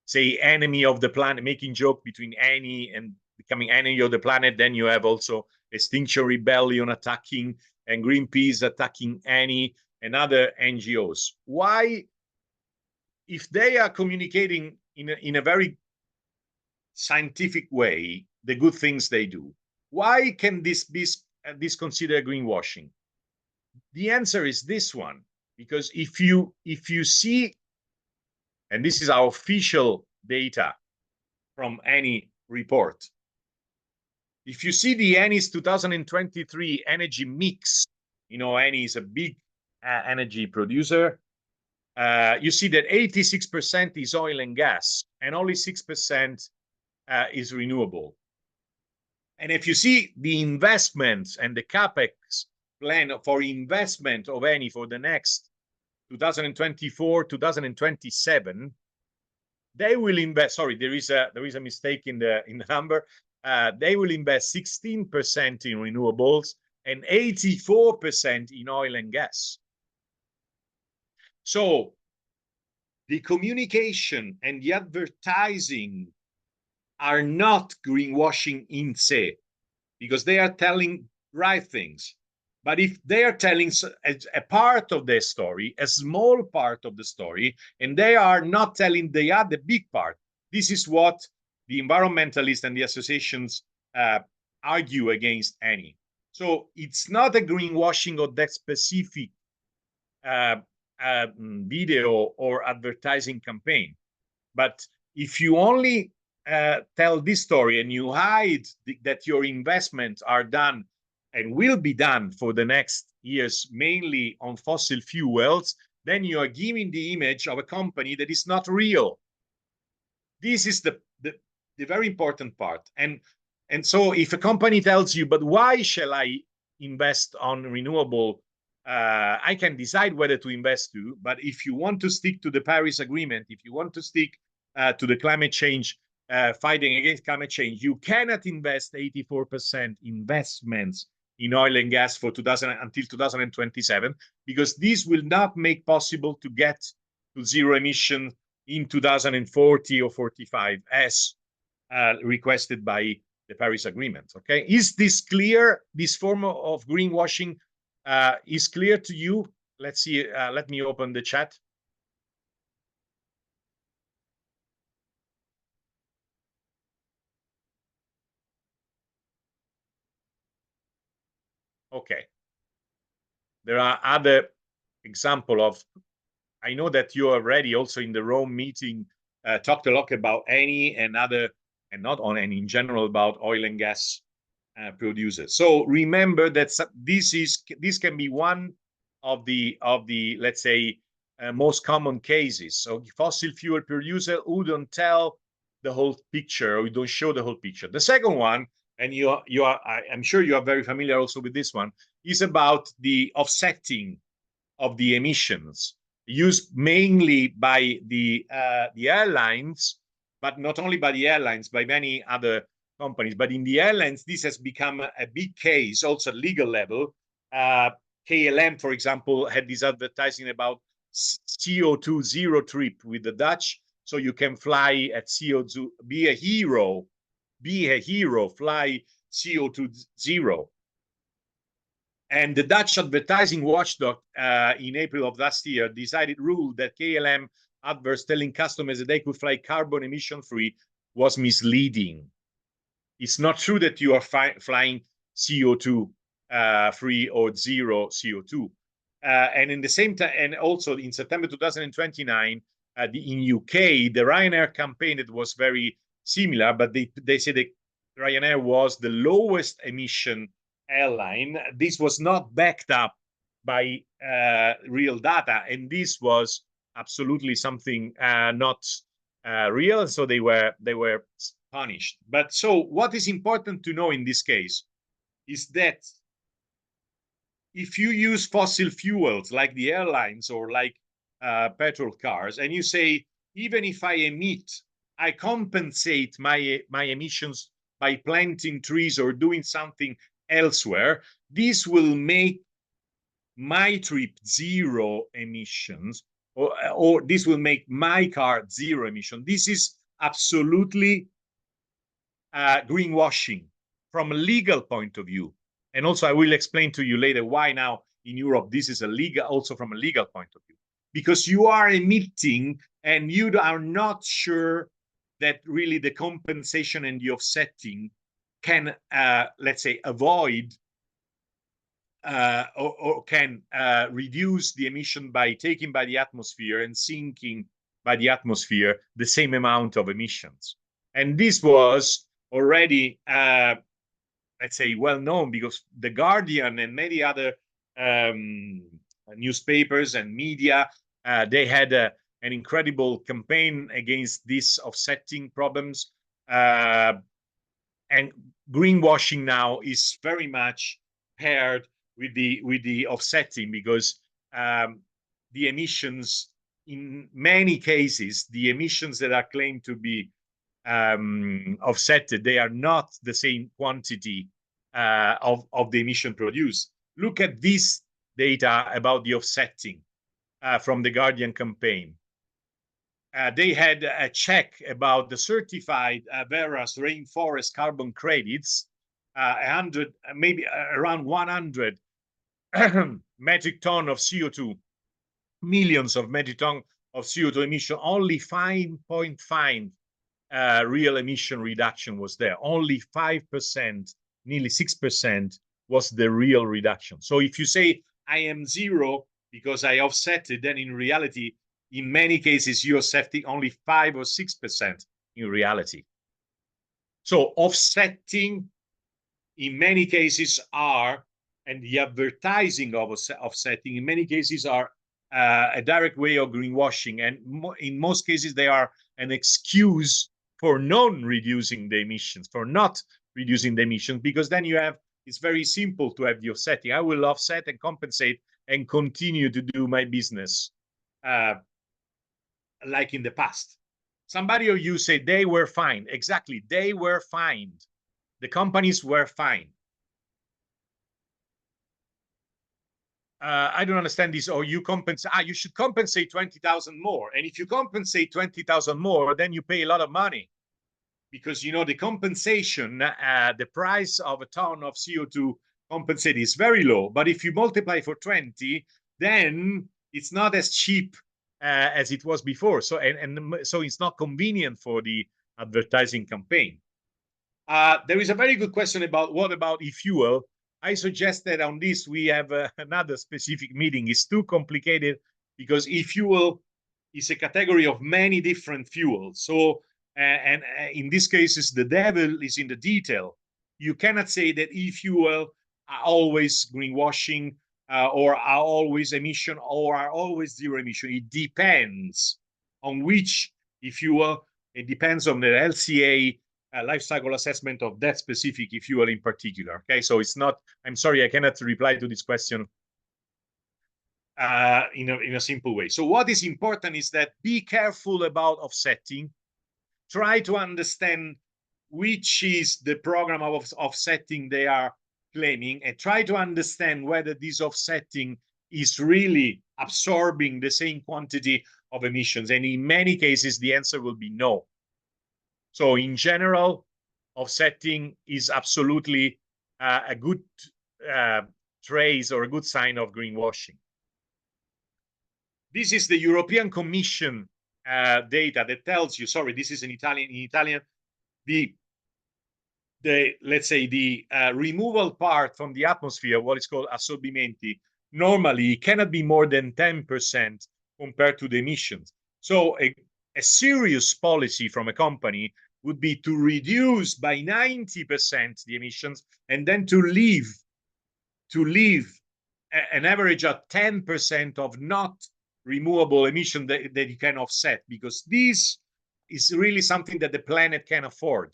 say enemy of the planet, making joke between Eni and becoming enemy of the planet. Then you have also Extinction Rebellion attacking, and Greenpeace attacking Eni and other NGOs. Why, if they are communicating in a very scientific way the good things they do, why can this be considered greenwashing? The answer is this one, because if you see, and this is our official data from Eni report, if you see the Eni's 2023 energy mix, you know, Eni is a big energy producer. You see that 86% is oil and gas, and only 6% is renewable. And if you see the investments and the capex plan for investment of Eni for the next 2024, 2027, they will invest. Sorry, there is a mistake in the number. They will invest 16% in renewables and 84% in oil and gas. So the communication and the advertising are not greenwashing in se, because they are telling right things. But if they are telling a part of their story, a small part of the story, and they are not telling the big part, this is what the environmentalists and the associations argue against Eni. So it's not a greenwashing of that specific video or advertising campaign. But if you only tell this story and you hide that your investments are done and will be done for the next years mainly on fossil fuels, then you are giving the image of a company that is not real. This is the very important part. And so if a company tells you, but why shall I invest on renewable? I can decide whether to invest to, but if you want to stick to the Paris Agreement, if you want to stick to the climate change, fighting against climate change, you cannot invest 84% investments in oil and gas for until 2027, because this will not make possible to get to zero emission in 2040 or 45 as requested by the Paris Agreement. Okay, is this clear? This form of greenwashing is clear to you? Let's see. Let me open the chat. Okay. There are other example of, I know that you already also in the Rome meeting talked a lot about Eni and other, and not on Eni in general, about oil and gas producers. So remember that this can be one of the let's say most common cases. So fossil fuel producer who don't tell the whole picture, or don't show the whole picture. The second one, and I'm sure you are very familiar also with this one, is about the offsetting of the emissions used mainly by the airlines, but not only by the airlines, by many other companies. But in the airlines, this has become a big case, also at legal level. KLM, for example, had this advertising about CO2 zero trip with the Dutch, so you can fly at CO2, be a hero, fly CO2 zero. And the Dutch advertising watchdog in April of last year ruled that KLM adverts telling customers that they could fly carbon emission free was misleading. It's not true that you are flying CO2 free or zero CO2. And in the same time, and also in September 2029, in UK, the Ryanair campaign, it was very similar, but they said that Ryanair was the lowest emission airline. This was not backed up by real data, and this was absolutely something not real. So they were punished. But so what is important to know in this case is that if you use fossil fuels like the airlines or like petrol cars, and you say, even if I emit, I compensate my emissions by planting trees or doing something elsewhere, this will make my trip zero emissions, or this will make my car zero emission. This is absolutely greenwashing from a legal point of view. And also I will explain to you later why now in Europe this is illegal, also from a legal point of view. Because you are emitting and you are not sure that really the compensation and the offsetting can, let's say, avoid or can reduce the emission by taking by the atmosphere and sinking by the atmosphere the same amount of emissions. And this was already, let's say, well known, because The Guardian and many other newspapers and media, they had an incredible campaign against these offsetting problems. And greenwashing now is very much paired with the offsetting, because the emissions, in many cases, the emissions that are claimed to be offsetted, they are not the same quantity of the emission produced. Look at this data about the offsetting from the Guardian campaign. They had a check about the certified Verras rainforest carbon credits, 100, maybe around 100 metric ton of CO2, millions of metric ton of CO2 emission. Only 5.5 real emission reduction was there. Only 5%, nearly 6% was the real reduction. So if you say I am zero because I offset it, then in reality, in many cases, you're offsetting only 5 or 6% in reality. So offsetting in many cases are, and the advertising of offsetting in many cases are a direct way of greenwashing. And in most cases, they are an excuse for non-reducing the emissions, for not reducing the emissions, because then you have, it's very simple to have the offsetting. I will offset and compensate and continue to do my business like in the past. Somebody of you say they were fined. Exactly, they were fined. The companies were fined. I don't understand this. Or you compensate, you should compensate 20,000 more. And if you compensate 20,000 more, then you pay a lot of money. Because, you know, the compensation, the price of a ton of CO2 compensated is very low. But if you multiply for 20, then it's not as cheap as it was before. So, so it's not convenient for the advertising campaign. There is a very good question about what about e-fuel. I suggest that on this we have another specific meeting. It's too complicated because e-fuel is a category of many different fuels. So, and in this case, the devil is in the detail. You cannot say that e-fuel are always greenwashing or are always emission or are always zero emission. It depends on which e-fuel. It depends on the LCA life cycle assessment of that specific e-fuel in particular. Okay, so it's not, I'm sorry, I cannot reply to this question in a simple way. So what is important is that be careful about offsetting. Try to understand which is the program of offsetting they are claiming, and try to understand whether this offsetting is really absorbing the same quantity of emissions. And in many cases, the answer will be no. So in general, offsetting is absolutely a good trace or a good sign of greenwashing. This is the European Commission data that tells you, sorry, this is in Italian, let's say the removal part from the atmosphere, what is called assorbimenti, normally cannot be more than 10% compared to the emissions. So a serious policy from a company would be to reduce by 90% the emissions and then to leave an average of 10% of not removable emission that you can offset, because this is really something that the planet can afford.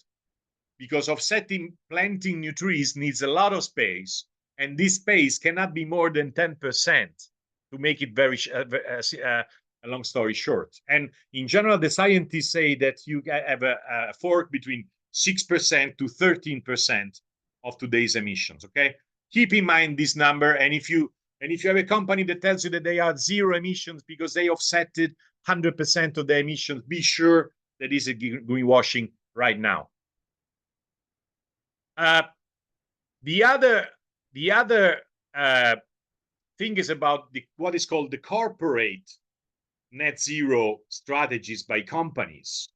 Because offsetting, planting new trees needs a lot of space, and this space cannot be more than 10% to make it very, a long story short. And in general, the scientists say that you have a fork between 6% to 13% of today's emissions, okay? Keep in mind this number, and if you have a company that tells you that they are zero emissions because they offsetted 100% of the emissions, be sure that is a greenwashing right now. The other thing is about what is called the corporate net zero strategies by companies.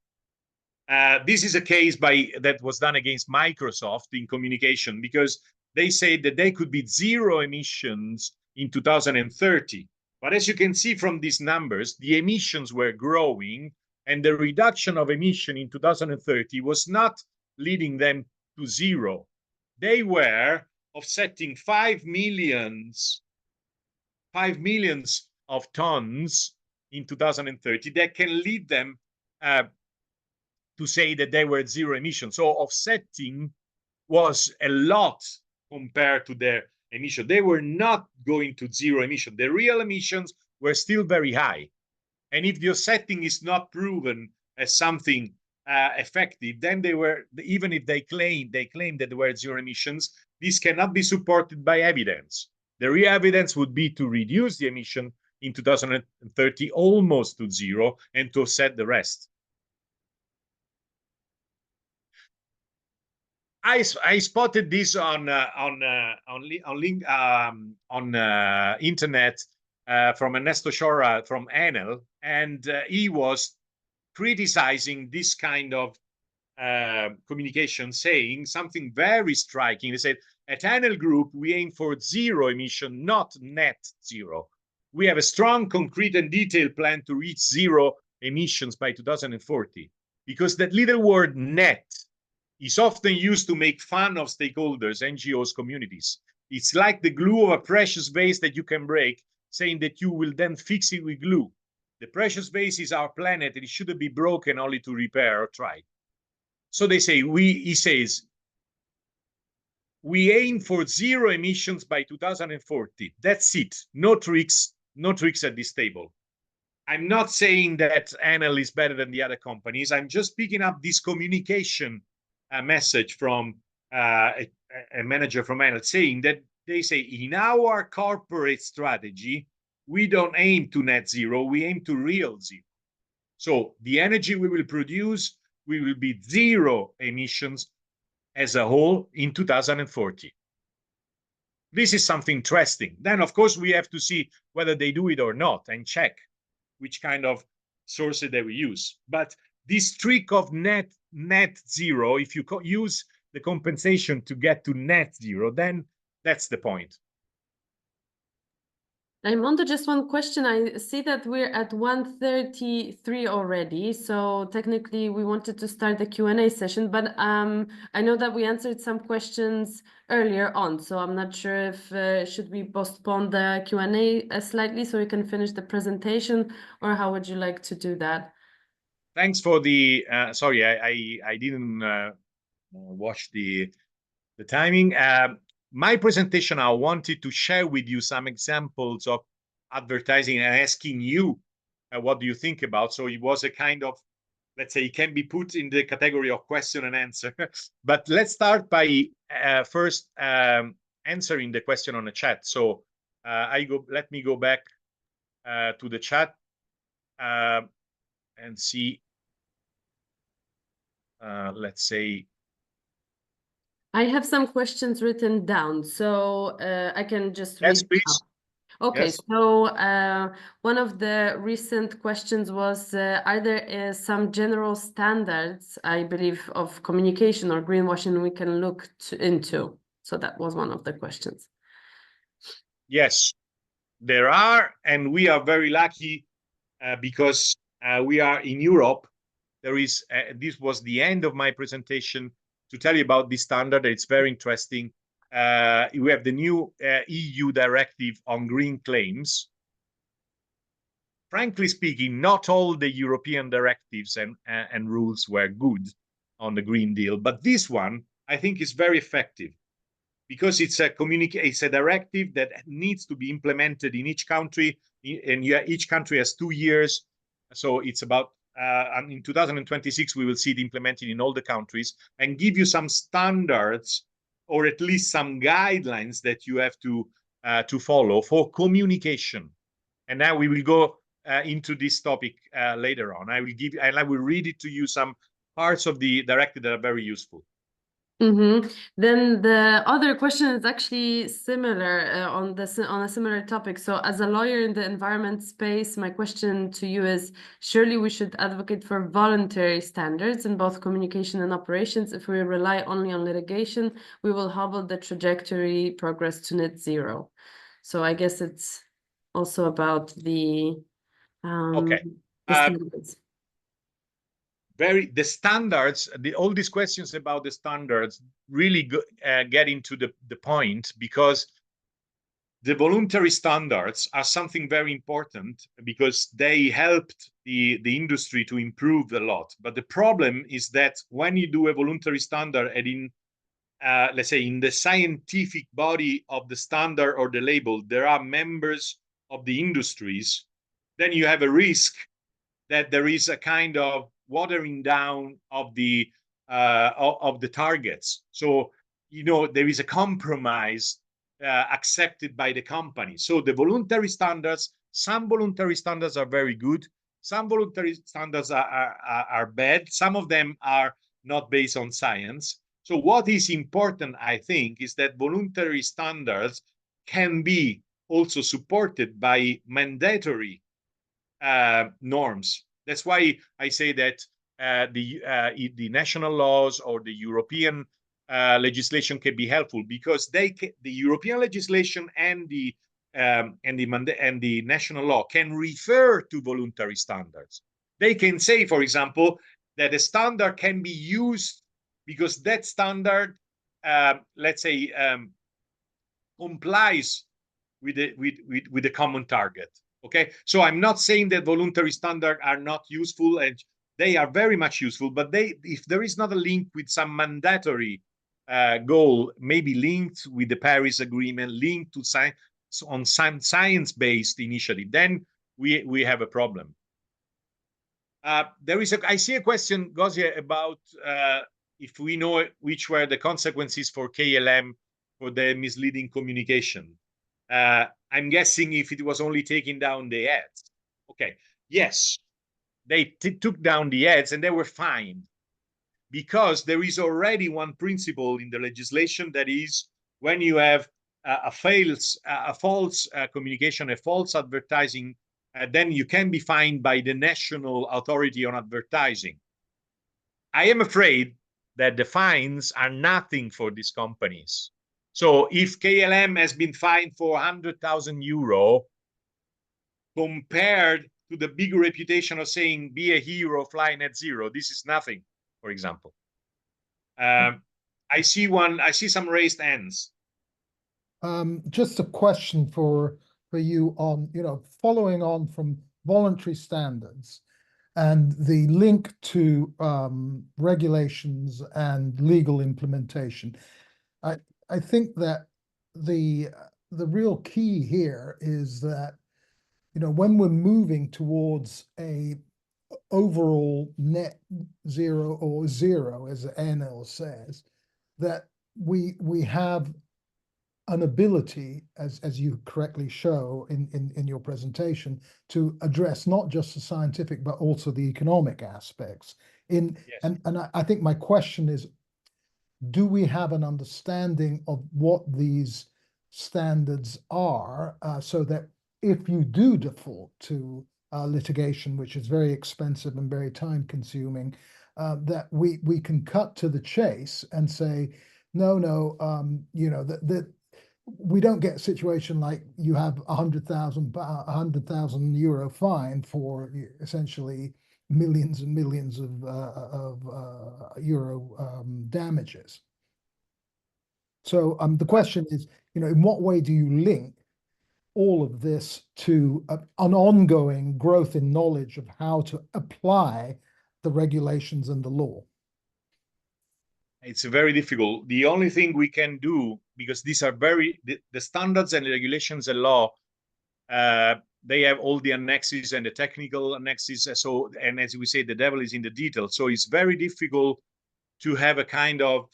This is a case that was done against Microsoft in communication, because they say that they could be zero emissions in 2030. But as you can see from these numbers, the emissions were growing, and the reduction of emission in 2030 was not leading them to zero. They were offsetting 5 millions of tons in 2030 that can lead them to say that they were at zero emissions. So offsetting was a lot compared to their emission. They were not going to zero emission. The real emissions were still very high. And if the offsetting is not proven as something effective, then they were, even if they claim that they were at zero emissions, this cannot be supported by evidence. The real evidence would be to reduce the emission in 2030 almost to zero and to offset the rest. I spotted this on internet from Ernesto Shora from Enel, and he was criticizing this kind of communication, saying something very striking. They said, at Enel Group, we aim for zero emission, not net zero. We have a strong, concrete, and detailed plan to reach zero emissions by 2040, because that little word net is often used to make fun of stakeholders, NGOs, communities. It's like the glue of a precious vase that you can break, saying that you will then fix it with glue. The precious vase is our planet, and it shouldn't be broken only to repair or try. So they say, he says, we aim for zero emissions by 2040. That's it. No tricks at this table. I'm not saying that Enel is better than the other companies. I'm just picking up this communication message from a manager from Enel, saying that they say, in our corporate strategy, we don't aim to net zero, we aim to real zero. So the energy we will produce, we will be zero emissions as a whole in 2040. This is something interesting. Then, of course, we have to see whether they do it or not and check which kind of sources they will use. But this trick of net zero, if you use the compensation to get to net zero, then that's the point. Raimondo, just one question. I see that we're at 1:33 already, so technically we wanted to start the Q&A session, but I know that we answered some questions earlier on, so I'm not sure if should we postpone the Q&A slightly so we can finish the presentation, or how would you like to do that? Thanks for the sorry, I didn't watch the timing. My presentation, I wanted to share with you some examples of advertising and asking you what do you think about. So it was a kind of, let's say, it can be put in the category of question and answer. But let's start by first answering the question on the chat. So let me go back to the chat and see. Let's say. I have some questions written down, so I can just Yes, read. please. Okay, Yes. so one of the recent questions was, are there some general standards, I believe, of communication or greenwashing we can look into? So that was one of the questions. Yes, there are, and we are very lucky because we are in Europe. There is, this was the end of my presentation to tell you about this standard. It's very interesting. We have the new EU directive on green claims. Frankly speaking, not all the European directives and rules were good on the Green Deal, but this one I think is very effective because it's a directive that needs to be implemented in each country, and each country has 2 years. So it's about in 2026 we will see it implemented in all the countries and give you some standards or at least some guidelines that you have to follow for communication. And now we will go into this topic later on. I will read it to you, some parts of the directive that are very useful. Mm-hmm. Then the other question is actually similar on a similar topic. So as a lawyer in the environment space, my question to you is, surely we should advocate for voluntary standards in both communication and operations. If we rely only on litigation, we will hobble the trajectory progress to net zero. So I guess it's also about the Okay. standards. The standards, all these questions about the standards really get into the point, because the voluntary standards are something very important because they helped the industry to improve a lot. But the problem is that when you do a voluntary standard and in let's say in the scientific body of the standard or the label, there are members of the industries, then you have a risk that there is a kind of watering down of the targets. So, you know, there is a compromise accepted by the company. So the voluntary standards, some voluntary standards are very good. Some voluntary standards are bad. Some of them are not based on science. So what is important, I think, is that voluntary standards can be also supported by mandatory norms. That's why I say that the national laws or the European legislation can be helpful, because the European legislation and the national law can refer to voluntary standards. They can say, for example, that a standard can be used because that standard, let's say, complies with the common target. Okay, so I'm not saying that voluntary standards are not useful, and they are very much useful, but if there is not a link with some mandatory goal, maybe linked with the Paris Agreement, linked to some science-based initiative, then we have a problem. I see a question, Gozia, about if we know which were the consequences for KLM for the misleading communication. I'm guessing if it was only taking down the ads. Okay, yes, they took down the ads and they were fined, because there is already one principle in the legislation, that is, when you have a false communication, a false advertising, then you can be fined by the National Authority on Advertising. I am afraid that the fines are nothing for these companies. So if KLM has been fined for 100,000 euro, compared to the big reputation of saying, be a hero, fly net zero, this is nothing, for example. I see some raised hands. Just a question for you on, following on from voluntary standards and the link to regulations and legal implementation. I think that the real key here is that, when we're moving towards a overall net zero, or zero, as Enel says, that we have an ability, as you correctly show in your presentation, to address not just the scientific but also the economic aspects. Yes. And I think my question is, do we have an understanding of what these standards are, so that if you do default to litigation, which is very expensive and very time consuming, that we can cut to the chase and say, no, you know, that we don't get a situation like you have 100,000 euro fine for essentially millions and millions of euro damages. So the question is, you know, in what way do you link all of this to an ongoing growth in knowledge of how to apply the regulations and the law? It's very difficult. The only thing we can do, because these are the standards and regulations and law, they have all the annexes and the technical annexes. So, and as we say, the devil is in the detail. So it's very difficult to have a kind of,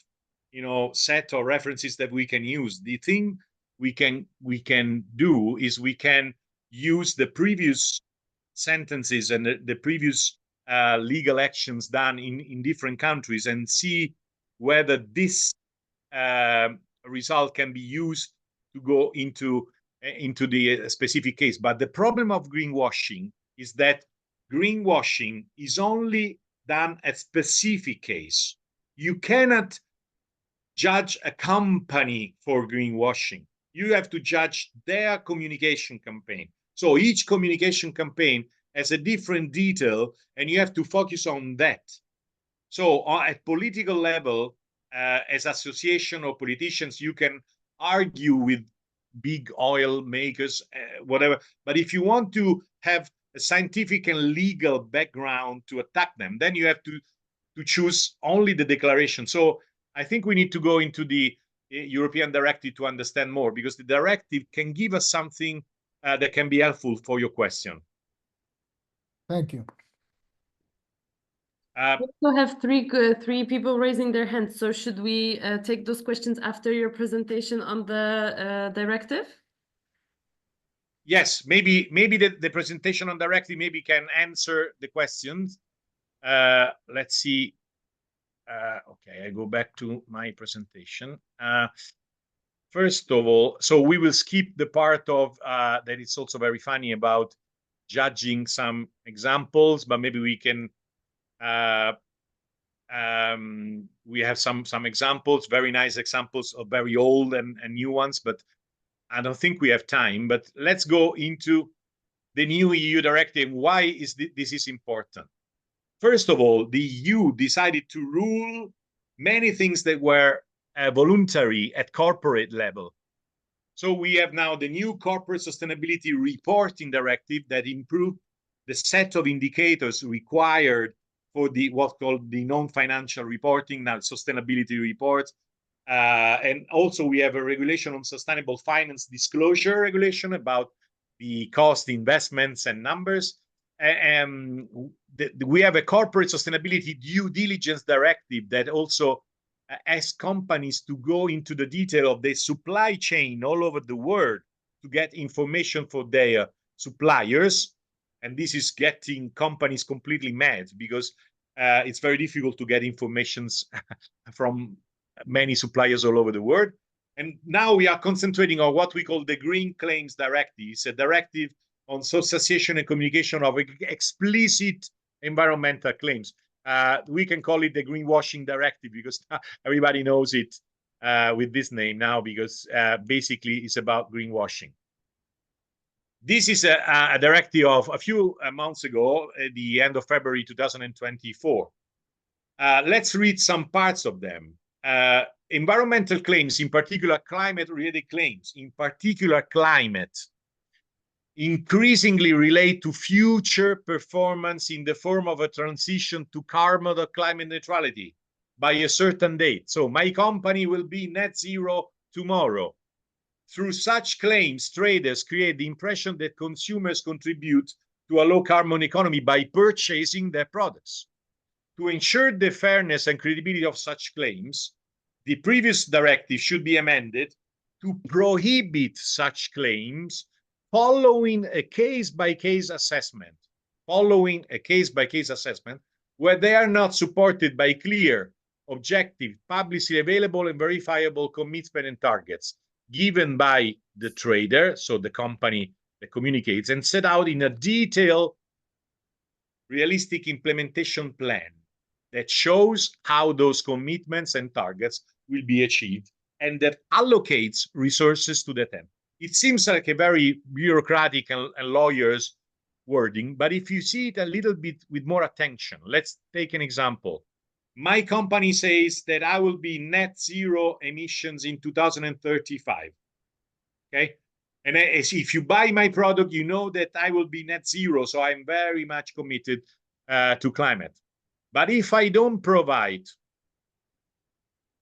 you know, set of references that we can use. The thing we can do is we can use the previous sentences and the previous legal actions done in different countries and see whether this result can be used to go into the specific case. But the problem of greenwashing is that greenwashing is only done at specific case. You cannot judge a company for greenwashing. You have to judge their communication campaign. So each communication campaign has a different detail, and you have to focus on that. So at political level, as association or politicians, you can argue with big oil makers, whatever. But if you want to have a scientific and legal background to attack them, then you have to choose only the declaration. So I think we need to go into the European directive to understand more, because the directive can give us something that can be helpful for your question. Thank you. We also have three people raising their hands. So should we take those questions after your presentation on the directive? Yes, maybe the presentation on directive maybe can answer the questions. Let's see. Okay, I go back to my presentation. First of all, so we will skip the part of that is also very funny about judging some examples, but maybe we can we have some examples, very nice examples of very old and new ones, but I don't think we have time. But let's go into the new EU directive. Why is this is important? First of all, the EU decided to rule many things that were voluntary at corporate level. So we have now the new corporate sustainability reporting directive that improved the set of indicators required for the what's called the non-financial reporting, now sustainability reports. And also we have a regulation on sustainable finance disclosure regulation about the cost, investments, and numbers. We have a corporate sustainability due diligence directive that also asks companies to go into the detail of their supply chain all over the world to get information for their suppliers. And this is getting companies completely mad, because it's very difficult to get information from many suppliers all over the world. And now we are concentrating on what we call the Green Claims Directive. It's a directive on association and communication of explicit environmental claims. We can call it the Greenwashing Directive, because everybody knows it with this name now, because basically it's about greenwashing. This is a directive of a few months ago, at the end of February 2024. Let's read some parts of them. Environmental claims, in particular climate-related claims, in particular climate, increasingly relate to future performance in the form of a transition to carbon or climate neutrality by a certain date. So my company will be net zero tomorrow. Through such claims, traders create the impression that consumers contribute to a low carbon economy by purchasing their products. To ensure the fairness and credibility of such claims, the previous directive should be amended to prohibit such claims following a case-by-case assessment, where they are not supported by clear objective, publicly available and verifiable commitment and targets given by the trader, so the company that communicates, and set out in a detailed, realistic implementation plan that shows how those commitments and targets will be achieved and that allocates resources to that end. It seems like a very bureaucratic and lawyer's wording, but if you see it a little bit with more attention, let's take an example. My company says that I will be net zero emissions in 2035. Okay. And if you buy my product, you know that I will be net zero. So I'm very much committed to climate. But if I don't provide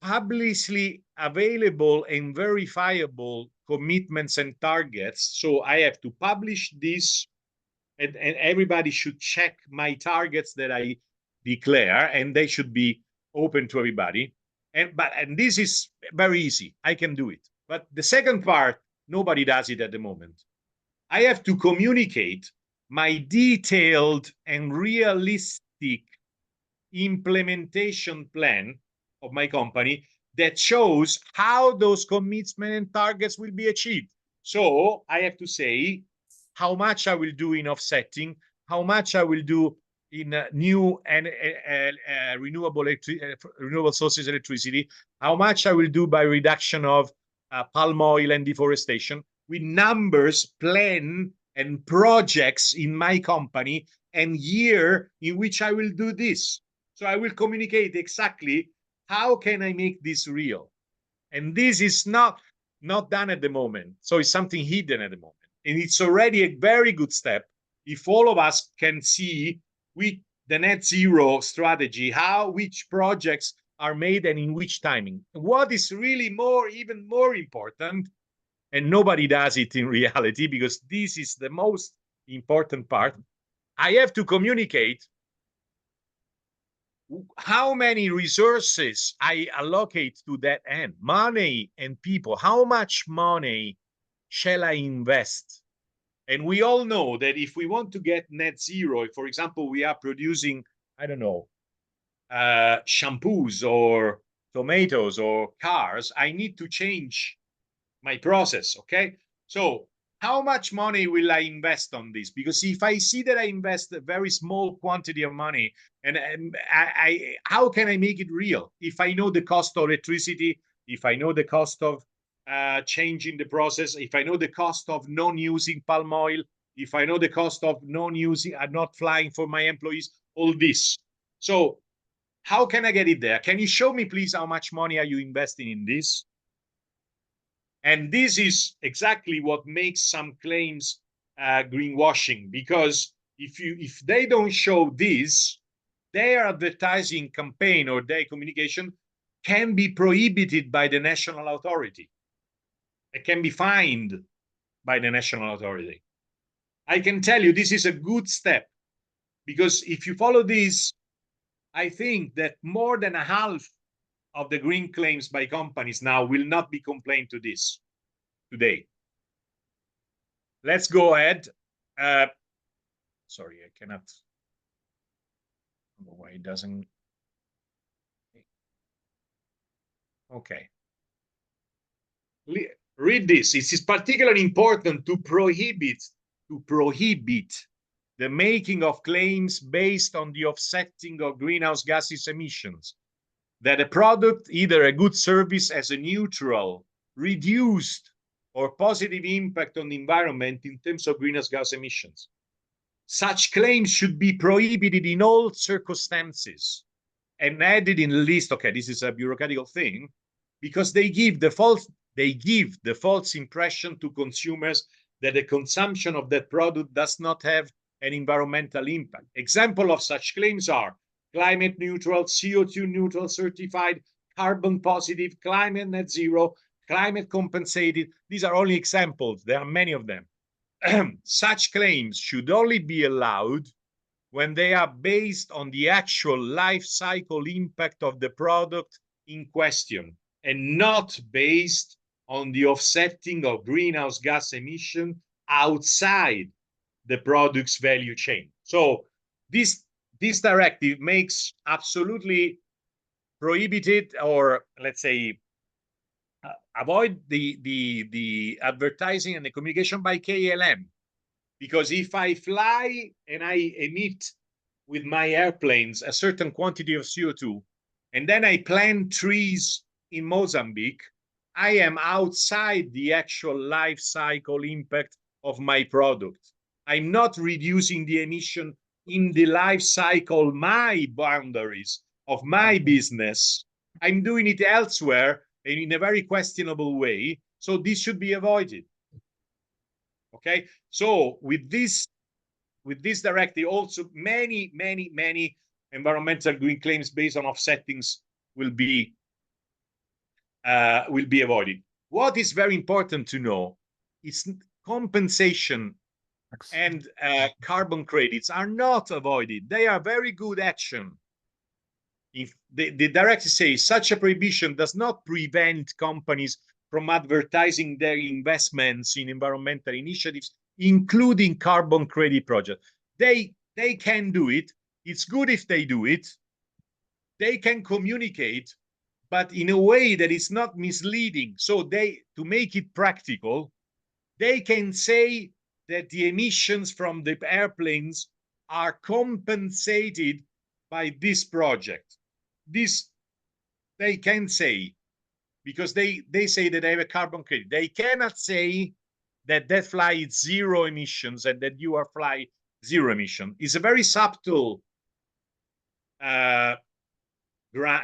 publicly available and verifiable commitments and targets, so I have to publish this, and everybody should check my targets that I declare, and they should be open to everybody. And this is very easy. I can do it. But the second part, nobody does it at the moment. I have to communicate my detailed and realistic implementation plan of my company that shows how those commitments and targets will be achieved. So I have to say how much I will do in offsetting, how much I will do in new and renewable sources of electricity, how much I will do by reduction of palm oil and deforestation, with numbers, plan, and projects in my company, and year in which I will do this. So I will communicate exactly how can I make this real. And this is not done at the moment. So it's something hidden at the moment. And it's already a very good step if all of us can see with the net zero strategy, which projects are made and in which timing. What is really even more important, and nobody does it in reality because this is the most important part, I have to communicate how many resources I allocate to that end, money and people. How much money shall I invest? And we all know that if we want to get net zero, if, for example, we are producing, I don't know, shampoos or tomatoes or cars, I need to change my process, okay? So how much money will I invest on this? Because if I see that I invest a very small quantity of money, and how can I make it real? If I know the cost of electricity, if I know the cost of changing the process, if I know the cost of non-using palm oil, if I know the cost of not flying for my employees, all this. So how can I get it there? Can you show me, please, how much money are you investing in this? And this is exactly what makes some claims greenwashing, because if they don't show this, their advertising campaign or their communication can be prohibited by the national authority. It can be fined by the national authority. I can tell you this is a good step, because if you follow this, I think that more than a half of the green claims by companies now will not be complained to this today. Let's go ahead. Sorry, I cannot. I don't know why it doesn't. Okay. Read this. It is particularly important to prohibit the making of claims based on the offsetting of greenhouse gases emissions, that a product, either a good service, has a neutral, reduced, or positive impact on the environment in terms of greenhouse gas emissions. Such claims should be prohibited in all circumstances and added in the list. Okay, this is a bureaucratic thing, because they give the false impression to consumers that the consumption of that product does not have an environmental impact. Example of such claims are climate neutral, CO2 neutral certified, carbon positive, climate net zero, climate compensated. These are only examples. There are many of them. Such claims should only be allowed when they are based on the actual life cycle impact of the product in question, and not based on the offsetting of greenhouse gas emission outside the product's value chain. So this directive makes absolutely prohibited, or let's say avoid the advertising and the communication by KLM, because if I fly and I emit with my airplanes a certain quantity of CO2, and then I plant trees in Mozambique, I am outside the actual life cycle impact of my product. I'm not reducing the emission in the life cycle, my boundaries of my business. I'm doing it elsewhere and in a very questionable way. So this should be avoided. Okay, so with this directive, also many environmental green claims based on offsettings will be avoided. What is very important to know is compensation and carbon credits are not avoided. They are very good action. If the directive says such a prohibition does not prevent companies from advertising their investments in environmental initiatives, including carbon credit projects. They can do it. It's good if they do it. They can communicate, but in a way that is not misleading. So to make it practical, they can say that the emissions from the airplanes are compensated by this project. This they can say, because they say that they have a carbon credit. They cannot say that flight is zero emissions and that you are fly zero emission. It's a very subtle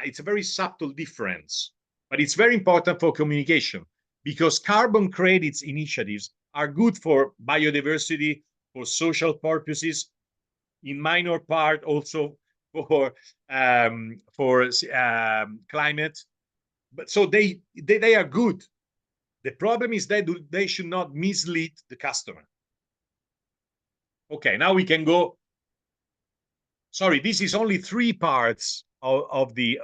it's a very subtle difference, but it's very important for communication, because carbon credits initiatives are good for biodiversity, for social purposes, in minor part also for climate. But so they are good. The problem is that they should not mislead the customer. Okay, now we can go. Sorry, this is only 3 parts of the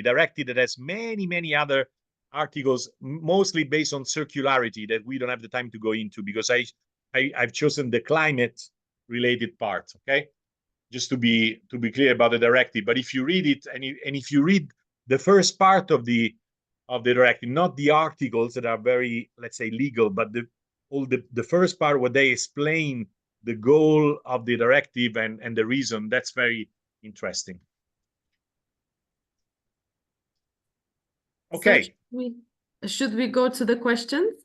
directive that has many other articles, mostly based on circularity that we don't have the time to go into, because I've chosen the climate related part. Okay, just to be clear about the directive. But if you read it, and if you read the first part of the directive, not the articles that are very, let's say, legal, but the first part where they explain the goal of the directive and the reason, that's very interesting. Okay. So should we go to the questions?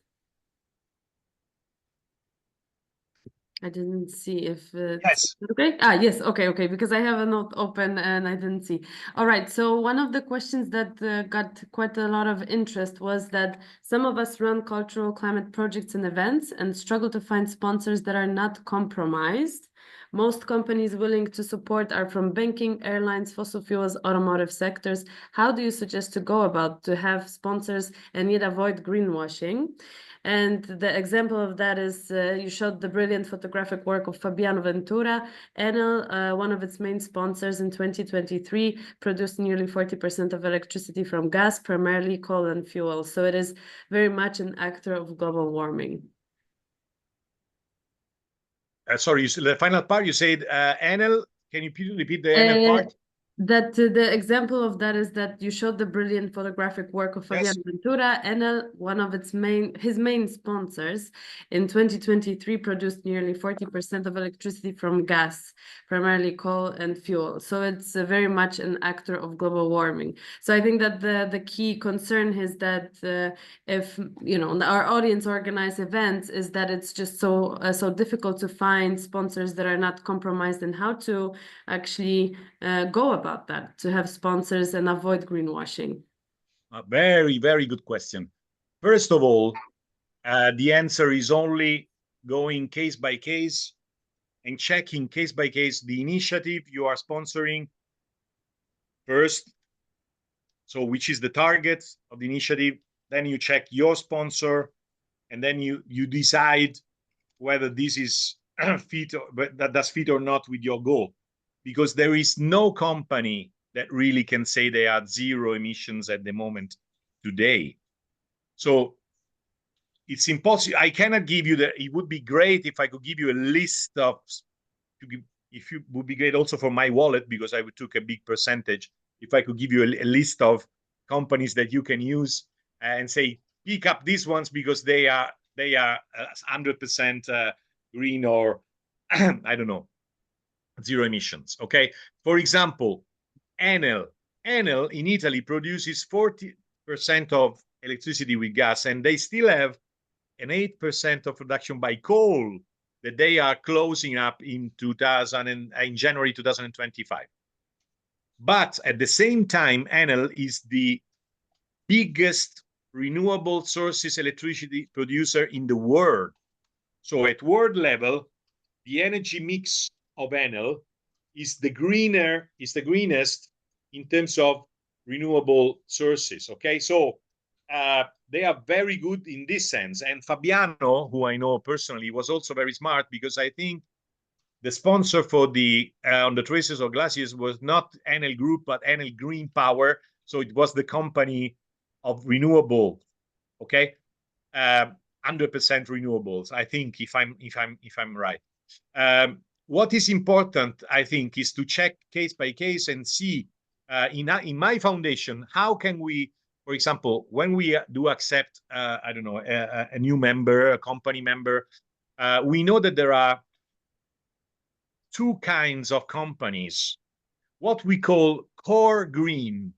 I didn't see if yes. Okay. Yes. Okay. Because I have a note open and I didn't see. All right. So one of the questions that got quite a lot of interest was that some of us run cultural climate projects and events and struggle to find sponsors that are not compromised. Most companies willing to support are from banking, airlines, fossil fuels, automotive sectors. How do you suggest to go about to have sponsors and yet avoid greenwashing? And the example of that is you showed the brilliant photographic work of Fabiano Ventura. Enel, one of its main sponsors in 2023, produced nearly 40% of electricity from gas, primarily coal and fuel. So it is very much an actor of global warming. Sorry, the final part, you said Enel. Can you repeat the Enel part? That the example of that is that you showed the brilliant photographic work of Fabiano Ventura. Enel, one of his main sponsors, in 2023 produced nearly 40% of electricity from gas, primarily coal and fuel. So it's very much an actor of global warming. So I think that the key concern is that if our audience organize events, is that it's just so difficult to find sponsors that are not compromised, and how to actually go about that, to have sponsors and avoid greenwashing? A very good question. First of all, the answer is only going case by case and checking case by case the initiative you are sponsoring first. So which is the target of the initiative? Then you check your sponsor, and then you decide whether this is fit or not with your goal. Because there is no company that really can say they are zero emissions at the moment today. So it's impossible. I cannot give you it would be great if I could give you a list of, would be great also for my wallet, because I took a big percentage if I could give you a list of companies that you can use and say, pick up these ones because they are 100% green or I don't know, zero emissions. Okay, for example, Enel in Italy produces 40% of electricity with gas, and they still have an 8% of production by coal that they are closing up in January 2025. But at the same time, Enel is the biggest renewable sources electricity producer in the world. So at world level, the energy mix of Enel is the greenest in terms of renewable sources. Okay, so they are very good in this sense. And Fabiano, who I know personally, was also very smart, because I think the sponsor for the on the Traces of Glaciers was not Enel Group, but Enel Green Power. So it was the company of renewable. Okay, 100% renewables. I think if I'm right. What is important, I think, is to check case by case and see in my foundation, how can we, for example, when we do accept, I don't know, a new member, a company member, we know that there are two kinds of companies. What we call core green,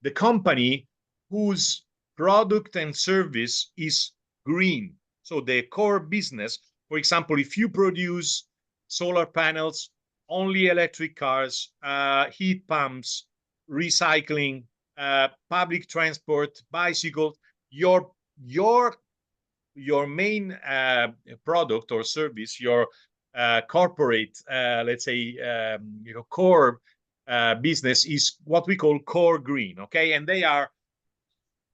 the company whose product and service is green. So the core business, for example, if you produce solar panels, only electric cars, heat pumps, recycling, public transport, bicycles, your main product or service, your corporate, let's say, core business is what we call core green. Okay, and they are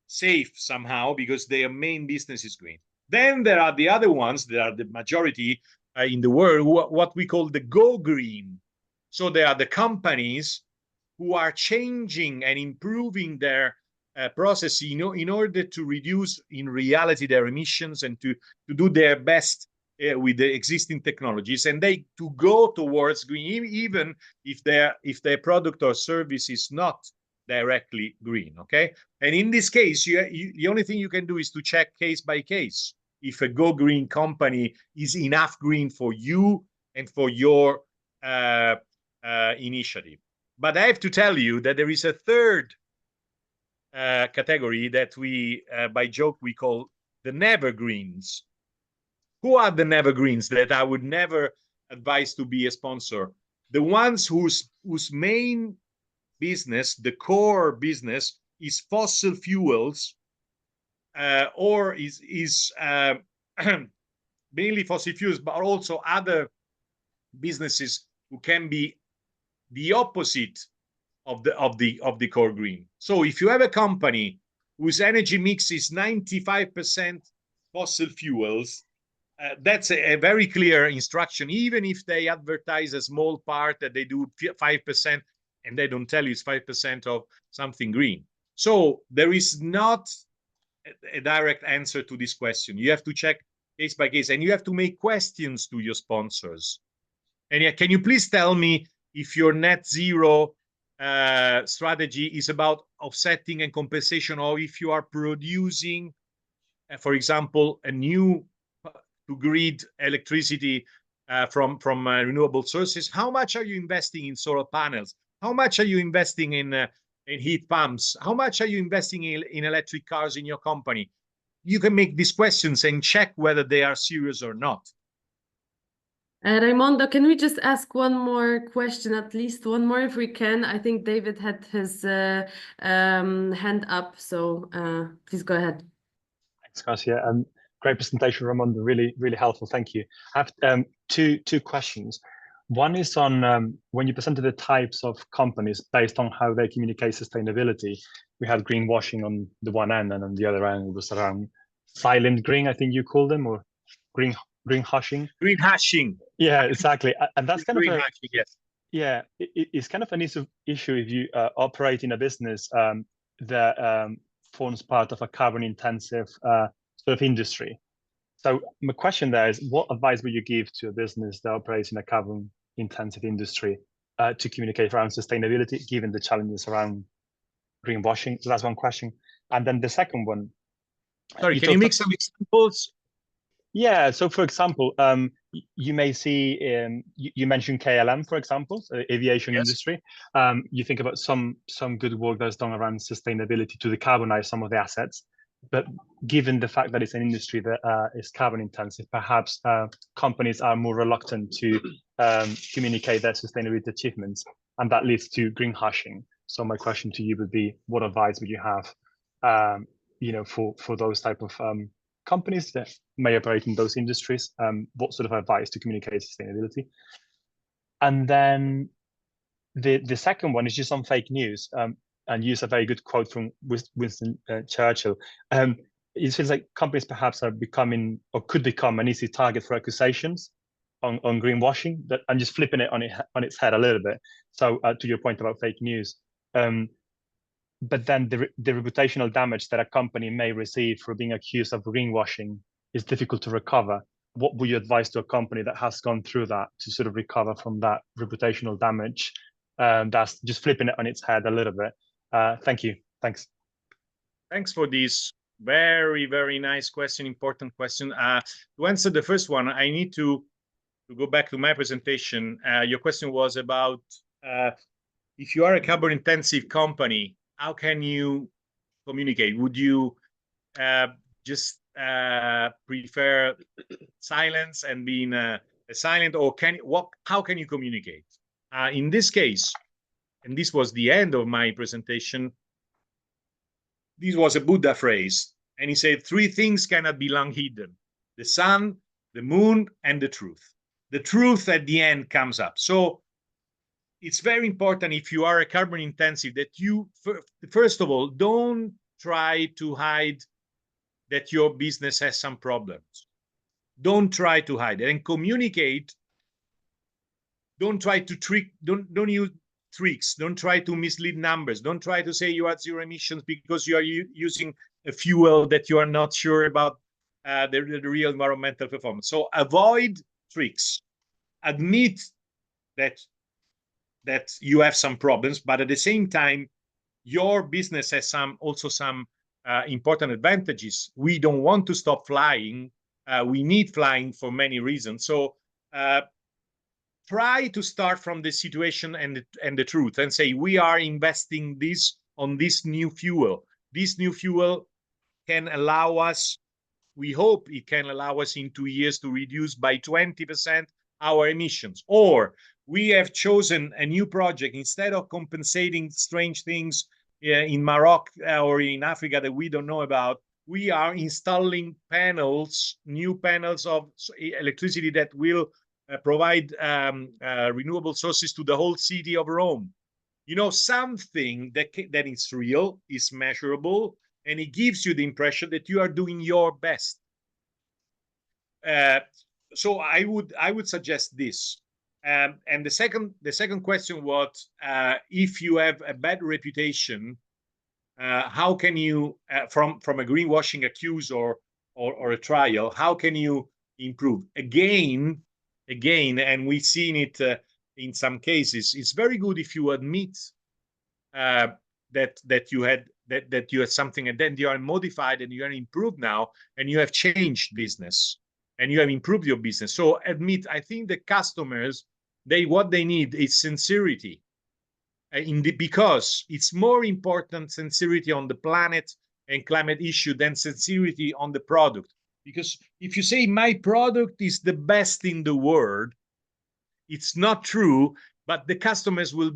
safe somehow because their main business is green. Then there are the other ones that are the majority in the world, what we call the go green. So they are the companies who are changing and improving their process, in order to reduce in reality their emissions and to do their best with the existing technologies, and they to go towards green, even if their product or service is not directly green. Okay, and in this case, the only thing you can do is to check case by case if a go green company is enough green for you and for your initiative. But I have to tell you that there is a third category that we, by joke, we call the never greens. Who are the never greens that I would never advise to be a sponsor? The ones whose main business, the core business, is fossil fuels, or is mainly fossil fuels, but also other businesses who can be the opposite of the core green. So if you have a company whose energy mix is 95% fossil fuels, that's a very clear instruction, even if they advertise a small part that they do 5%, and they don't tell you it's 5% of something green. So there is not a direct answer to this question. You have to check case by case, and you have to make questions to your sponsors. And can you please tell me if your net zero strategy is about offsetting and compensation, or if you are producing, for example, a new to grid electricity from renewable sources? How much are you investing in solar panels? How much are you investing in heat pumps? How much are you investing in electric cars in your company? You can make these questions and check whether they are serious or not. Raimondo, can we just ask one more question, at least one more if we can? I think David had his hand up, so please go ahead. Thanks, Garcia. Great presentation, Raimondo. Really, really helpful. Thank you. I have two questions. One is on when you presented the types of companies based on how they communicate sustainability. We had greenwashing on the one end, and on the other end it was around silent green, I think you called them, or greenwashing. Greenwashing. Yeah, exactly. And that's kind of yes. Yeah, it's kind of an issue if you operate in a business that forms part of a carbon-intensive sort of industry. So my question there is, what advice would you give to a business that operates in a carbon-intensive industry to communicate around sustainability, given the challenges around greenwashing? So that's one question. And then the second one. Sorry, can you make some examples? Yeah, so for example, you may see, you mentioned KLM, for example, so aviation industry. You think about some good work that's done around sustainability to decarbonize some of the assets. But given the fact that it's an industry that is carbon intensive, perhaps companies are more reluctant to communicate their sustainability achievements, and that leads to greenwashing. So my question to you would be, what advice would you have, for those type of companies that may operate in those industries? What sort of advice to communicate sustainability? And then the second one is just on fake news, and use a very good quote from Winston Churchill. It feels like companies perhaps are becoming, or could become, an easy target for accusations on greenwashing. That I'm just flipping it on its head a little bit. So to your point about fake news, but then the reputational damage that a company may receive for being accused of greenwashing is difficult to recover. What would you advise to a company that has gone through that to sort of recover from that reputational damage? That's just flipping it on its head a little bit. Thank you. Thanks. Thanks for this very, very nice question, important question. To answer the first one, I need to go back to my presentation. Your question was about if you are a carbon intensive company, how can you communicate? Would you just prefer silence and being silent, or how can you communicate? In this case, and this was the end of my presentation, this was a Buddha phrase, and he said, 3 things cannot be long hidden: the sun, the moon, and the truth. The truth at the end comes up. So it's very important, if you are a carbon intensive, that you, first of all, don't try to hide that your business has some problems. Don't try to hide it, and communicate. Don't try to trick, don't use tricks. Don't try to mislead numbers. Don't try to say you are 0 emissions because you are using a fuel that you are not sure about the real environmental performance. So avoid tricks. Admit that you have some problems, but at the same time, your business has also some important advantages. We don't want to stop flying. We need flying for many reasons. So try to start from the situation and the truth, and say, we are investing on this new fuel. This new fuel can allow us, we hope it can allow us in 2 years to reduce by 20% our emissions. Or we have chosen a new project. Instead of compensating strange things in Morocco or in Africa that we don't know about, we are installing panels, new panels of electricity that will provide renewable sources to the whole city of Rome. You know, something that is real, is measurable, and it gives you the impression that you are doing your best. So I would suggest this. And the second question was, if you have a bad reputation, how can you, from a greenwashing accuse or a trial, how can you improve? Again, and we've seen it in some cases, it's very good if you admit that you had something, and then you are modified and you are improved now, and you have changed business and you have improved your business. So admit. I think the customers, what they need is sincerity, because it's more important, sincerity on the planet and climate issue, than sincerity on the product. Because if you say my product is the best in the world, it's not true, but the customers will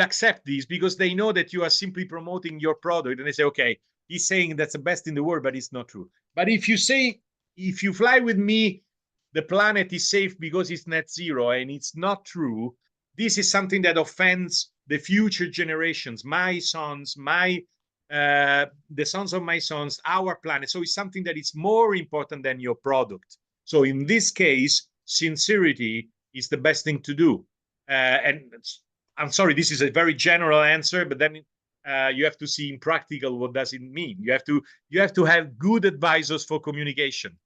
accept this because they know that you are simply promoting your product, and they say, okay, he's saying that's the best in the world, but it's not true. But if you say, if you fly with me, the planet is safe because it's net zero, and it's not true, this is something that offends the future generations, my sons, the sons of my sons, our planet. So it's something that is more important than your product. So in this case, sincerity is the best thing to do. And I'm sorry, this is a very general answer, but then you have to see in practical what does it mean. You have to have good advisors for communication.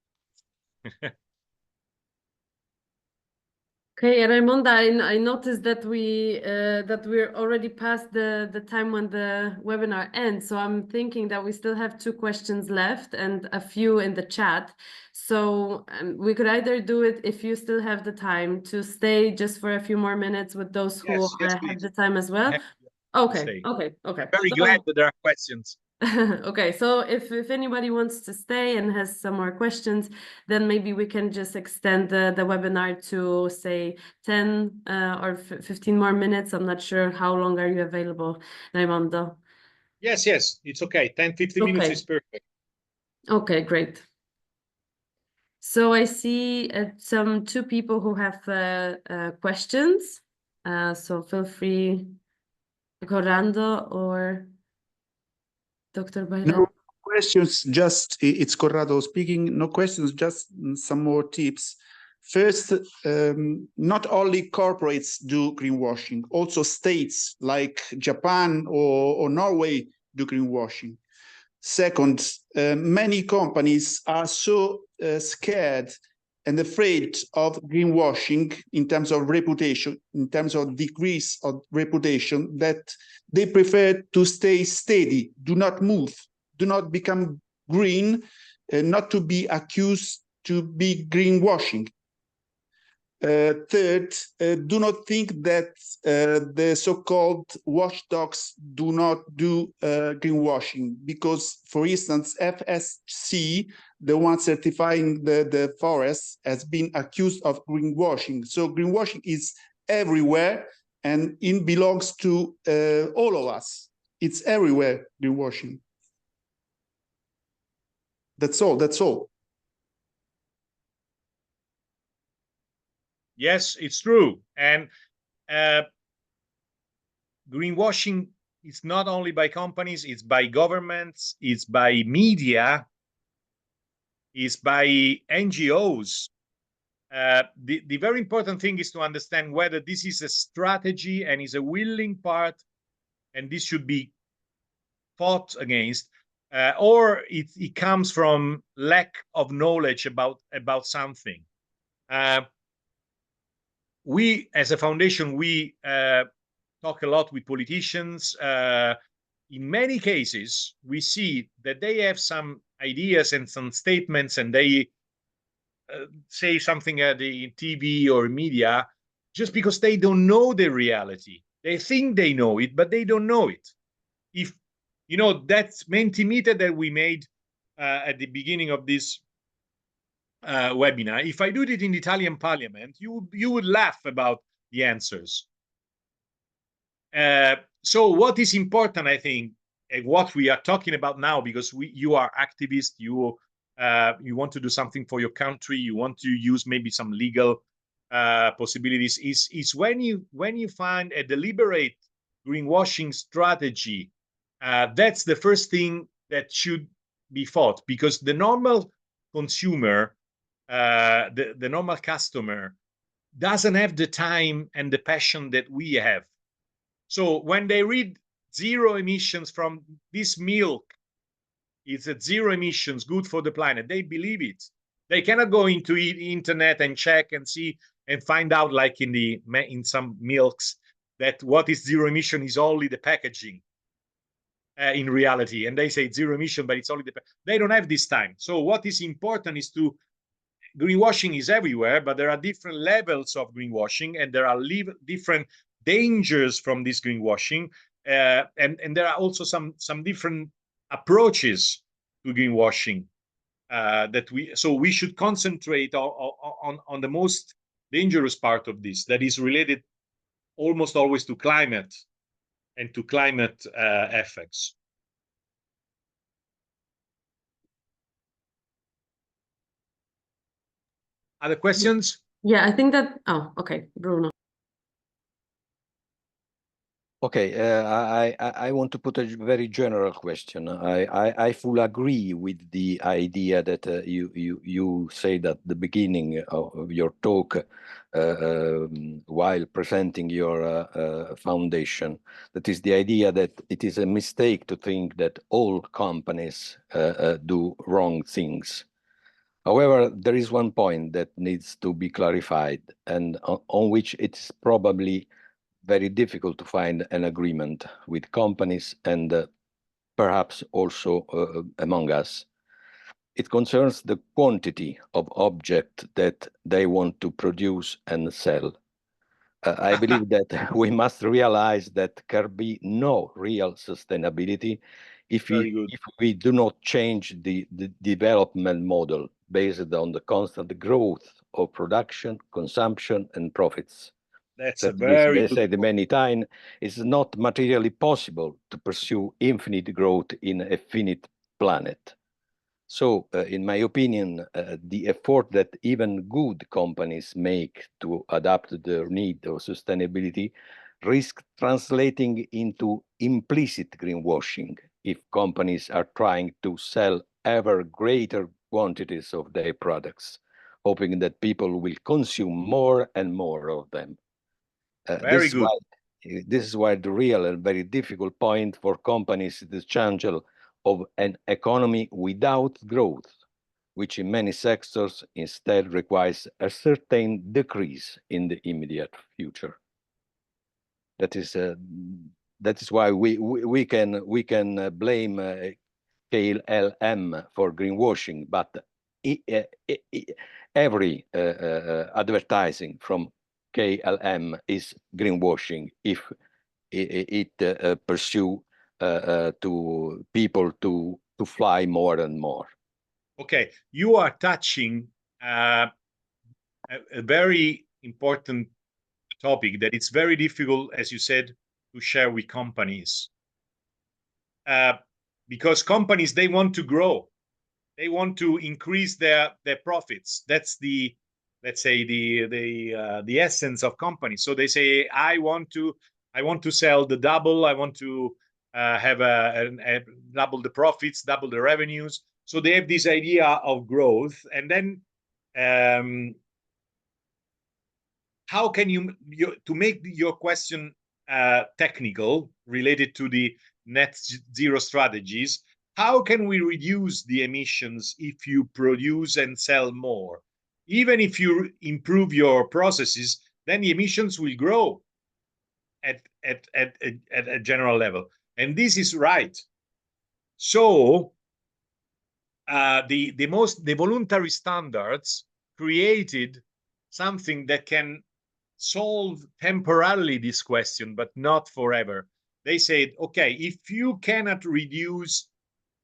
Okay, Raimondo, I noticed that we're already past the time when the webinar ends. So I'm thinking that we still have 2 questions left and a few in the chat. So we could either do it, if you still have the time, to stay just for a few more minutes with those who Yes, have please. the time as well. Happy Okay, stay. okay. Very glad that there are questions. Okay, so if anybody wants to stay and has some more questions, then maybe we can just extend the webinar to say 10 or 15 more minutes. I'm not sure how long are you available, Raimondo. Yes, it's okay. 10-15 minutes Okay. is perfect. Okay, great. So I see 2 people who have questions. So feel free, Corrado or Dr. Bayram. No questions, just it's Corrado speaking. No questions, just some more tips. First, not only corporates do greenwashing, also states like Japan or Norway do greenwashing. Second, many companies are so scared and afraid of greenwashing in terms of reputation, in terms of decrease of reputation, that they prefer to stay steady, do not move, do not become green, not to be accused to be greenwashing. Third, do not think that the so-called watchdogs do not do greenwashing, because, for instance, FSC, the one certifying the forests, has been accused of greenwashing. So greenwashing is everywhere, and it belongs to all of us. It's everywhere, greenwashing. That's all. Yes, it's true. And greenwashing is not only by companies, it's by governments, it's by media, it's by NGOs. The very important thing is to understand whether this is a strategy and is a willing part, and this should be fought against, or it comes from lack of knowledge about something. We, as a foundation, we talk a lot with politicians. In many cases, we see that they have some ideas and some statements, and they say something at the TV or media just because they don't know the reality. They think they know it, but they don't know it. If you know that Mentimeter that we made at the beginning of this webinar, if I do it in the Italian Parliament, you would laugh about the answers. So what is important, I think, and what we are talking about now, because you are activists, you want to do something for your country, you want to use maybe some legal possibilities, is when you find a deliberate greenwashing strategy, that's the first thing that should be fought, because the normal consumer, the normal customer, doesn't have the time and the passion that we have. So when they read zero emissions from this milk, it's at zero emissions, good for the planet, they believe it. They cannot go into the internet and check and see and find out, like in some milks, that what is zero emission is only the packaging in reality. And they say it's zero emission, but it's only they don't have this time. So what is important is greenwashing is everywhere, but there are different levels of greenwashing, and there are different dangers from this greenwashing, and there are also some different approaches to greenwashing so we should concentrate on the most dangerous part of this, that is related almost always to climate and to climate effects. Other questions? Yeah, I think that. Oh, okay, Bruno. Okay, I want to put a very general question. I fully agree with the idea that you said at the beginning of your talk while presenting your foundation. That is the idea that it is a mistake to think that all companies do wrong things. However, there is one point that needs to be clarified, and on which it's probably very difficult to find an agreement with companies and perhaps also among us. It concerns the quantity of objects that they want to produce and sell. I believe that we must realize that there be no real sustainability if we do not change the development model based on the constant growth of production, consumption, and profits. That's that a very they good said point. many times, it's not materially possible to pursue infinite growth in a finite planet. So, in my opinion, the effort that even good companies make to adapt their need of sustainability risk translating into implicit greenwashing if companies are trying to sell ever greater quantities of their products, hoping that people will consume more and more of them. Very good. This is why the real and very difficult point for companies is the challenge of an economy without growth, which in many sectors instead requires a certain decrease in the immediate future. That is why we can blame KLM for greenwashing, but every advertising from KLM is greenwashing if it pursue to people to fly more and more. Okay, you are touching a very important topic that it's very difficult, as you said, to share with companies. Because companies, they want to grow. They want to increase their profits. That's the, let's say, the essence of companies. So they say, I want to sell the double. I want to have a double the profits, double the revenues. So they have this idea of growth. And then how can you to make your question technical related to the net zero strategies, how can we reduce the emissions if you produce and sell more? Even if you improve your processes, then the emissions will grow at a general level. And this is right. So the voluntary standards created something that can solve temporarily this question, but not forever. They said, okay, if you cannot reduce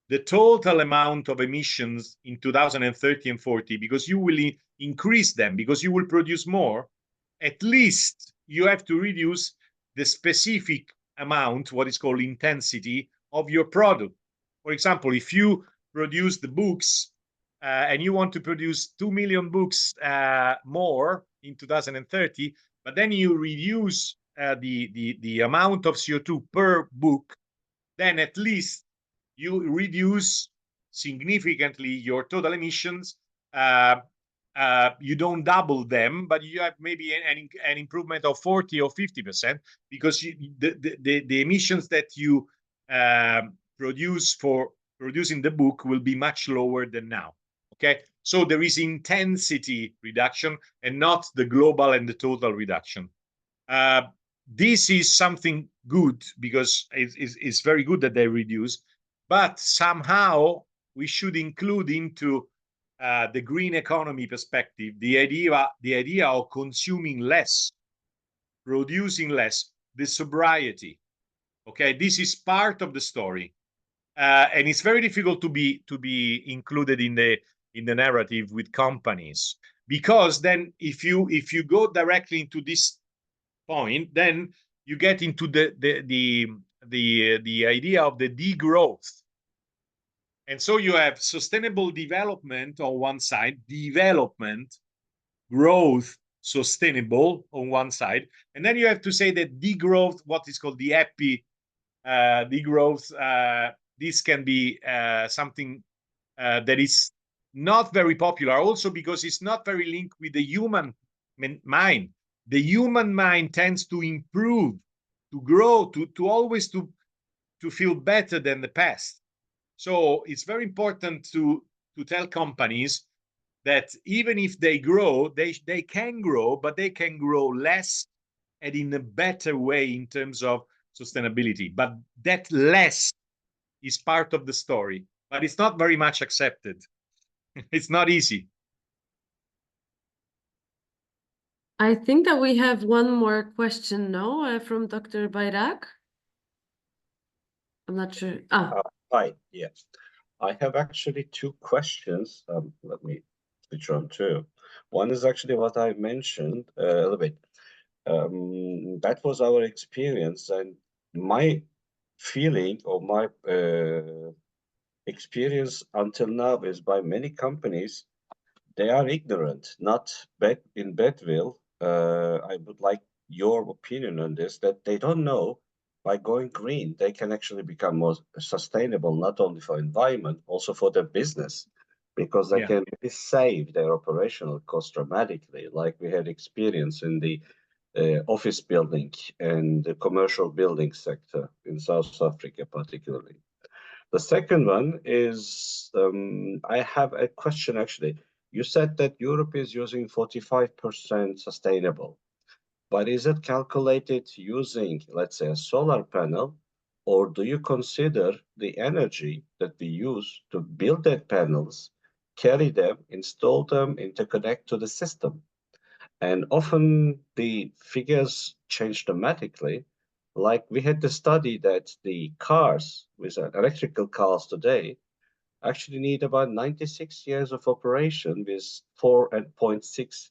the total amount of emissions in 2030 and 40, because you will increase them, because you will produce more, at least you have to reduce the specific amount, what is called intensity, of your product. For example, if you produce the books and you want to produce 2 million books more in 2030, but then you reduce the amount of CO2 per book, then at least you reduce significantly your total emissions. You don't double them, but you have maybe an improvement of 40 or 50%, because the emissions that you produce for producing the book will be much lower than now. Okay, so there is intensity reduction and not the global and the total reduction. This is something good, because it's very good that they reduce, but somehow we should include into the green economy perspective the idea of consuming less, producing less, the sobriety. Okay, this is part of the story, and it's very difficult to be included in the narrative with companies, because then if you go directly into this point, then you get into the idea of the degrowth. And so you have sustainable development on one side, development, growth, sustainable on one side, and then you have to say that degrowth, what is called the happy degrowth, this can be something that is not very popular, also because it's not very linked with the human mind. The human mind tends to improve, to grow, to always to feel better than the past. So it's very important to tell companies, that even if they grow, they can grow, but they can grow less and in a better way in terms of sustainability. But that less is part of the story, but it's not very much accepted. It's not easy. I think that we have one more question now from Dr. Bayrak. I'm not sure. Hi, yes. I have actually two questions. Let me switch on to. One is actually what I mentioned a little bit. That was our experience, and my feeling or my experience until now is by many companies, they are ignorant, not in bad will. I would like your opinion on this, that they don't know by going green, they can actually become more sustainable, not only for environment, also for their business, because they can really save their operational costs dramatically, like we had experience in the office building and the commercial building sector in South Africa, particularly. The second one is, I have a question actually. You said that Europe is using 45% sustainable, but is it calculated using, let's say, a solar panel, or do you consider the energy that we use to build that panels, carry them, install them, interconnect to the system? And often the figures change dramatically. Like we had the study that the cars with electrical cars today actually need about 96 years of operation with 4.6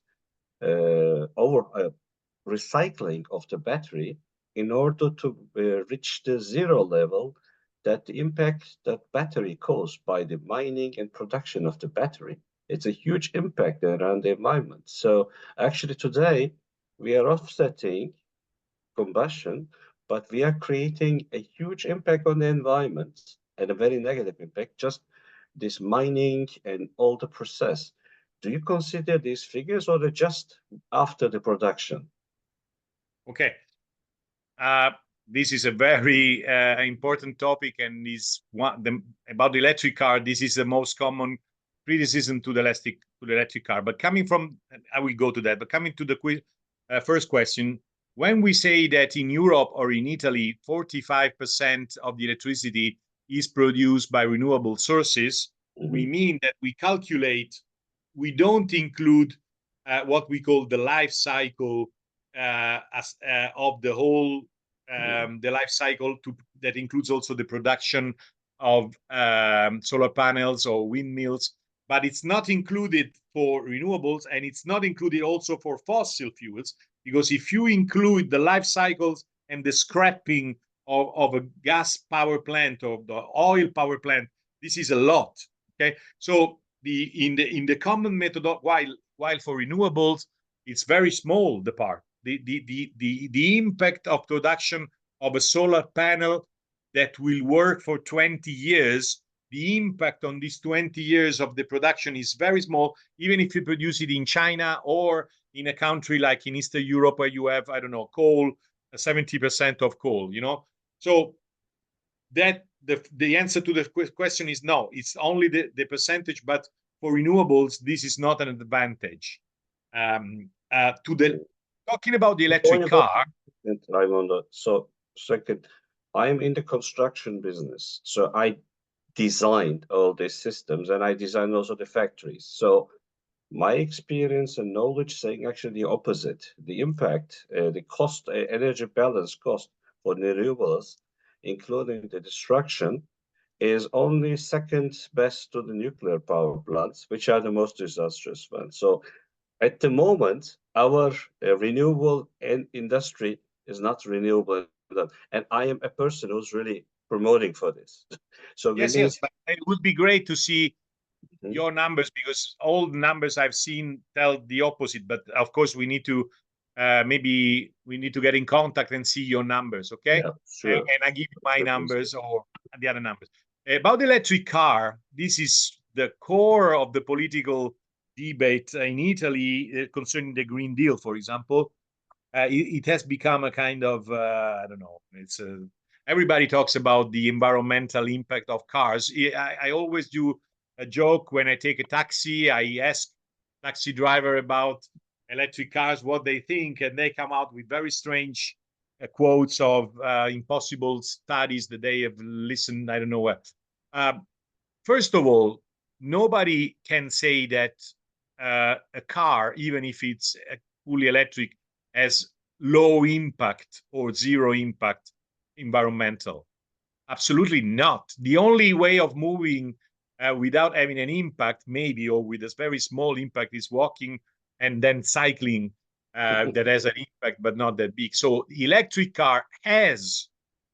recycling of the battery in order to reach the zero level, that the impact that battery caused by the mining and production of the battery. It's a huge impact around the environment. So actually today we are offsetting combustion, but we are creating a huge impact on the environment and a very negative impact, just this mining and all the process. Do you consider these figures, or just after the production? Okay. This is a very important topic, and is about the electric car. This is the most common criticism to the electric car. But coming from, I will go to that. But coming to the first question, when we say that in Europe or in Italy, 45% of the electricity is produced by renewable sources, we mean that we calculate, we don't include what we call the life cycle of the whole, the life cycle that includes also the production of solar panels or windmills, but it's not included for renewables, and it's not included also for fossil fuels, because if you include the life cycles and the scrapping of a gas power plant or the oil power plant, this is a lot. Okay, so in the common method, while for renewables it's very small, the part, the impact of production of a solar panel that will work for 20 years, the impact on these 20 years of the production is very small, even if you produce it in China or in a country like in Eastern Europe where you have, I don't know, coal, 70% of coal, you know. So that the answer to the question is no, it's only the percentage, but for renewables, this is not an advantage. Talking about the electric car. Raimondo, so second, I'm in the construction business, so I designed all these systems, and I designed also the factories. So my experience and knowledge saying actually the opposite. The impact, the cost, energy balance cost for renewables, including the destruction, is only second best to the nuclear power plants, which are the most disastrous ones. So at the moment, our renewable industry is not renewable, and I am a person who's really promoting for this. So yes, but it would be great to see your numbers, because all the numbers I've seen tell the opposite. But of course, we need to maybe we need to get in contact and see your numbers, okay? Yeah, sure. And I give you my numbers or the other numbers. About the electric car, this is the core of the political debate in Italy concerning the Green Deal, for example. It has become a kind of, I don't know, it's everybody talks about the environmental impact of cars. I always do a joke when I take a taxi. I ask taxi driver about electric cars, what they think, and they come out with very strange quotes of impossible studies that they have listened, I don't know what. First of all, nobody can say that a car, even if it's fully electric, has low impact or zero impact environmental. Absolutely not. The only way of moving without having an impact, maybe, or with a very small impact, is walking and then cycling that has an impact, but not that big. So the electric car has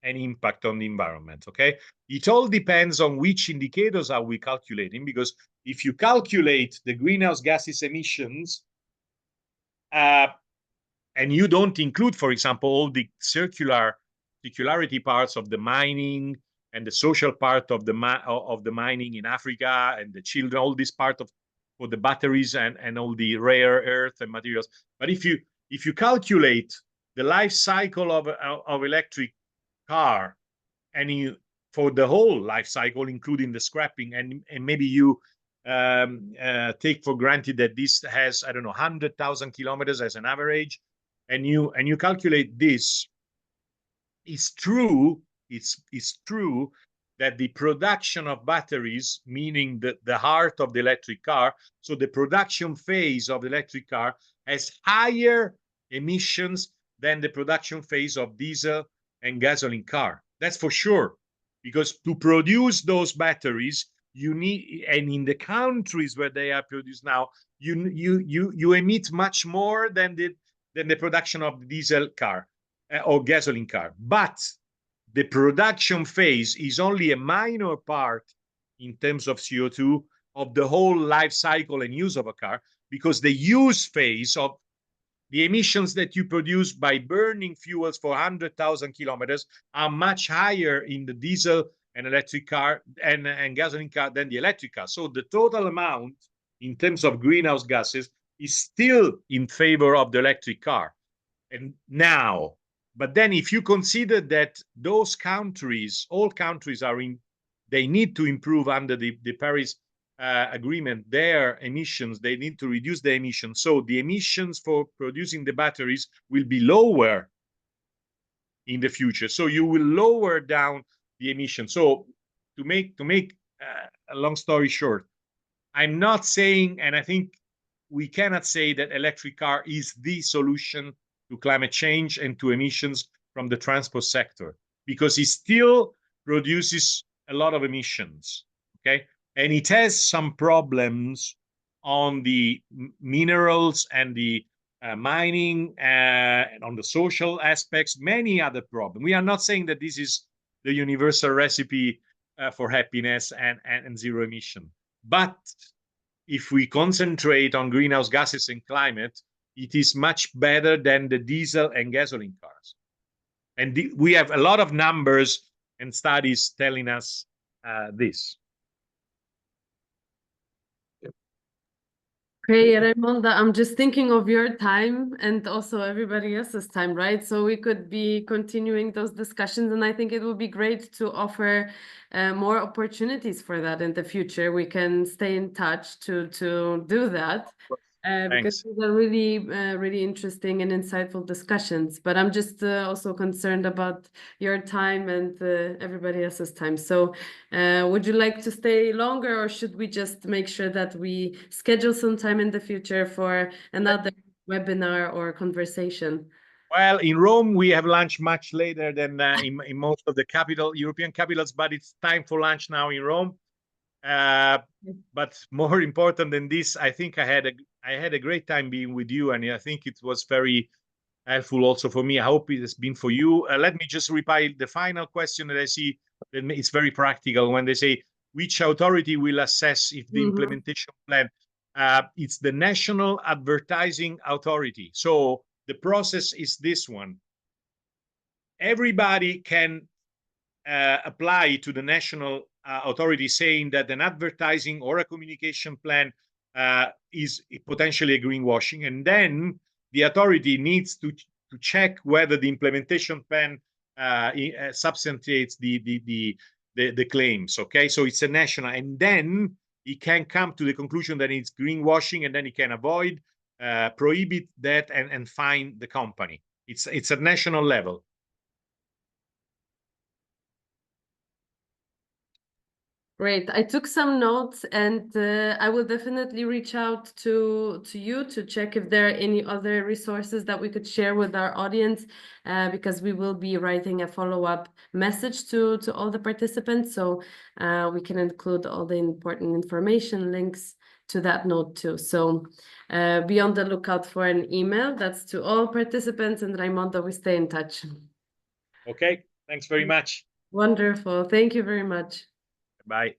an impact on the environment, okay? It all depends on which indicators are we calculating, because if you calculate the greenhouse gases emissions, and you don't include, for example, all the circularity parts of the mining and the social part of the mining in Africa and the children, all this part of for the batteries and all the rare earth and materials. But if you calculate the life cycle of electric car, and you for the whole life cycle, including the scrapping, and maybe you take for granted that this has, I don't know, 100,000 kilometers as an average, and you calculate this, it's true that the production of batteries, meaning the heart of the electric car, so the production phase of the electric car has higher emissions than the production phase of diesel and gasoline car. That's for sure, because to produce those batteries, you need, and in the countries where they are produced now, you emit much more than the production of the diesel car or gasoline car. But the production phase is only a minor part in terms of CO2 of the whole life cycle and use of a car, because the use phase of the emissions that you produce by burning fuels for 100,000 kilometers are much higher in the diesel and electric car and gasoline car than the electric car. So the total amount in terms of greenhouse gases is still in favor of the electric car. And now, but then if you consider that those countries, all countries are in, they need to improve under the Paris agreement, their emissions, they need to reduce the emissions. So the emissions for producing the batteries will be lower in the future. So you will lower down the emissions. So to make a long story short, I'm not saying, and I think we cannot say that electric car is the solution to climate change and to emissions from the transport sector, because it still produces a lot of emissions, okay? And it has some problems on the minerals and the mining and on the social aspects, many other problems. We are not saying that this is the universal recipe for happiness and zero emission. But if we concentrate on greenhouse gases and climate, it is much better than the diesel and gasoline cars. And we have a lot of numbers and studies telling us this. Hey, Raimondo, I'm just thinking of your time and also everybody else's time, right? So we could be continuing those discussions, and I think it would be great to offer more opportunities for that in the future. We can stay in touch to do that. Because these are really, really interesting and insightful discussions. But I'm just also concerned about your time and everybody else's time. So would you like to stay longer, or should we just make sure that we schedule some time in the future for another webinar or conversation? Well, in Rome, we have lunch much later than in most of the European capitals, but it's time for lunch now in Rome. But more important than this, I think I had a great time being with you, and I think it was very helpful also for me. I hope it has been for you. Let me just reply the final question that I see. That it's very practical when they say, which authority will assess if the implementation plan? It's the National Advertising Authority. So the process is this one. Everybody can apply to the national authority saying that an advertising or a communication plan is potentially a greenwashing, and then the authority needs to check whether the implementation plan substantiates the claims. Okay, so it's a national, and then he can come to the conclusion that it's greenwashing, and then he can avoid, prohibit that, and fine the company. It's at national level. Great. I took some notes, and I will definitely reach out to you to check if there are any other resources that we could share with our audience, because we will be writing a follow-up message to all the participants, so we can include all the important information links to that note too. So be on the lookout for an email. That's to all participants, and Raimondo, we stay in touch. Okay, thanks very much. Wonderful. Thank you very much. Bye.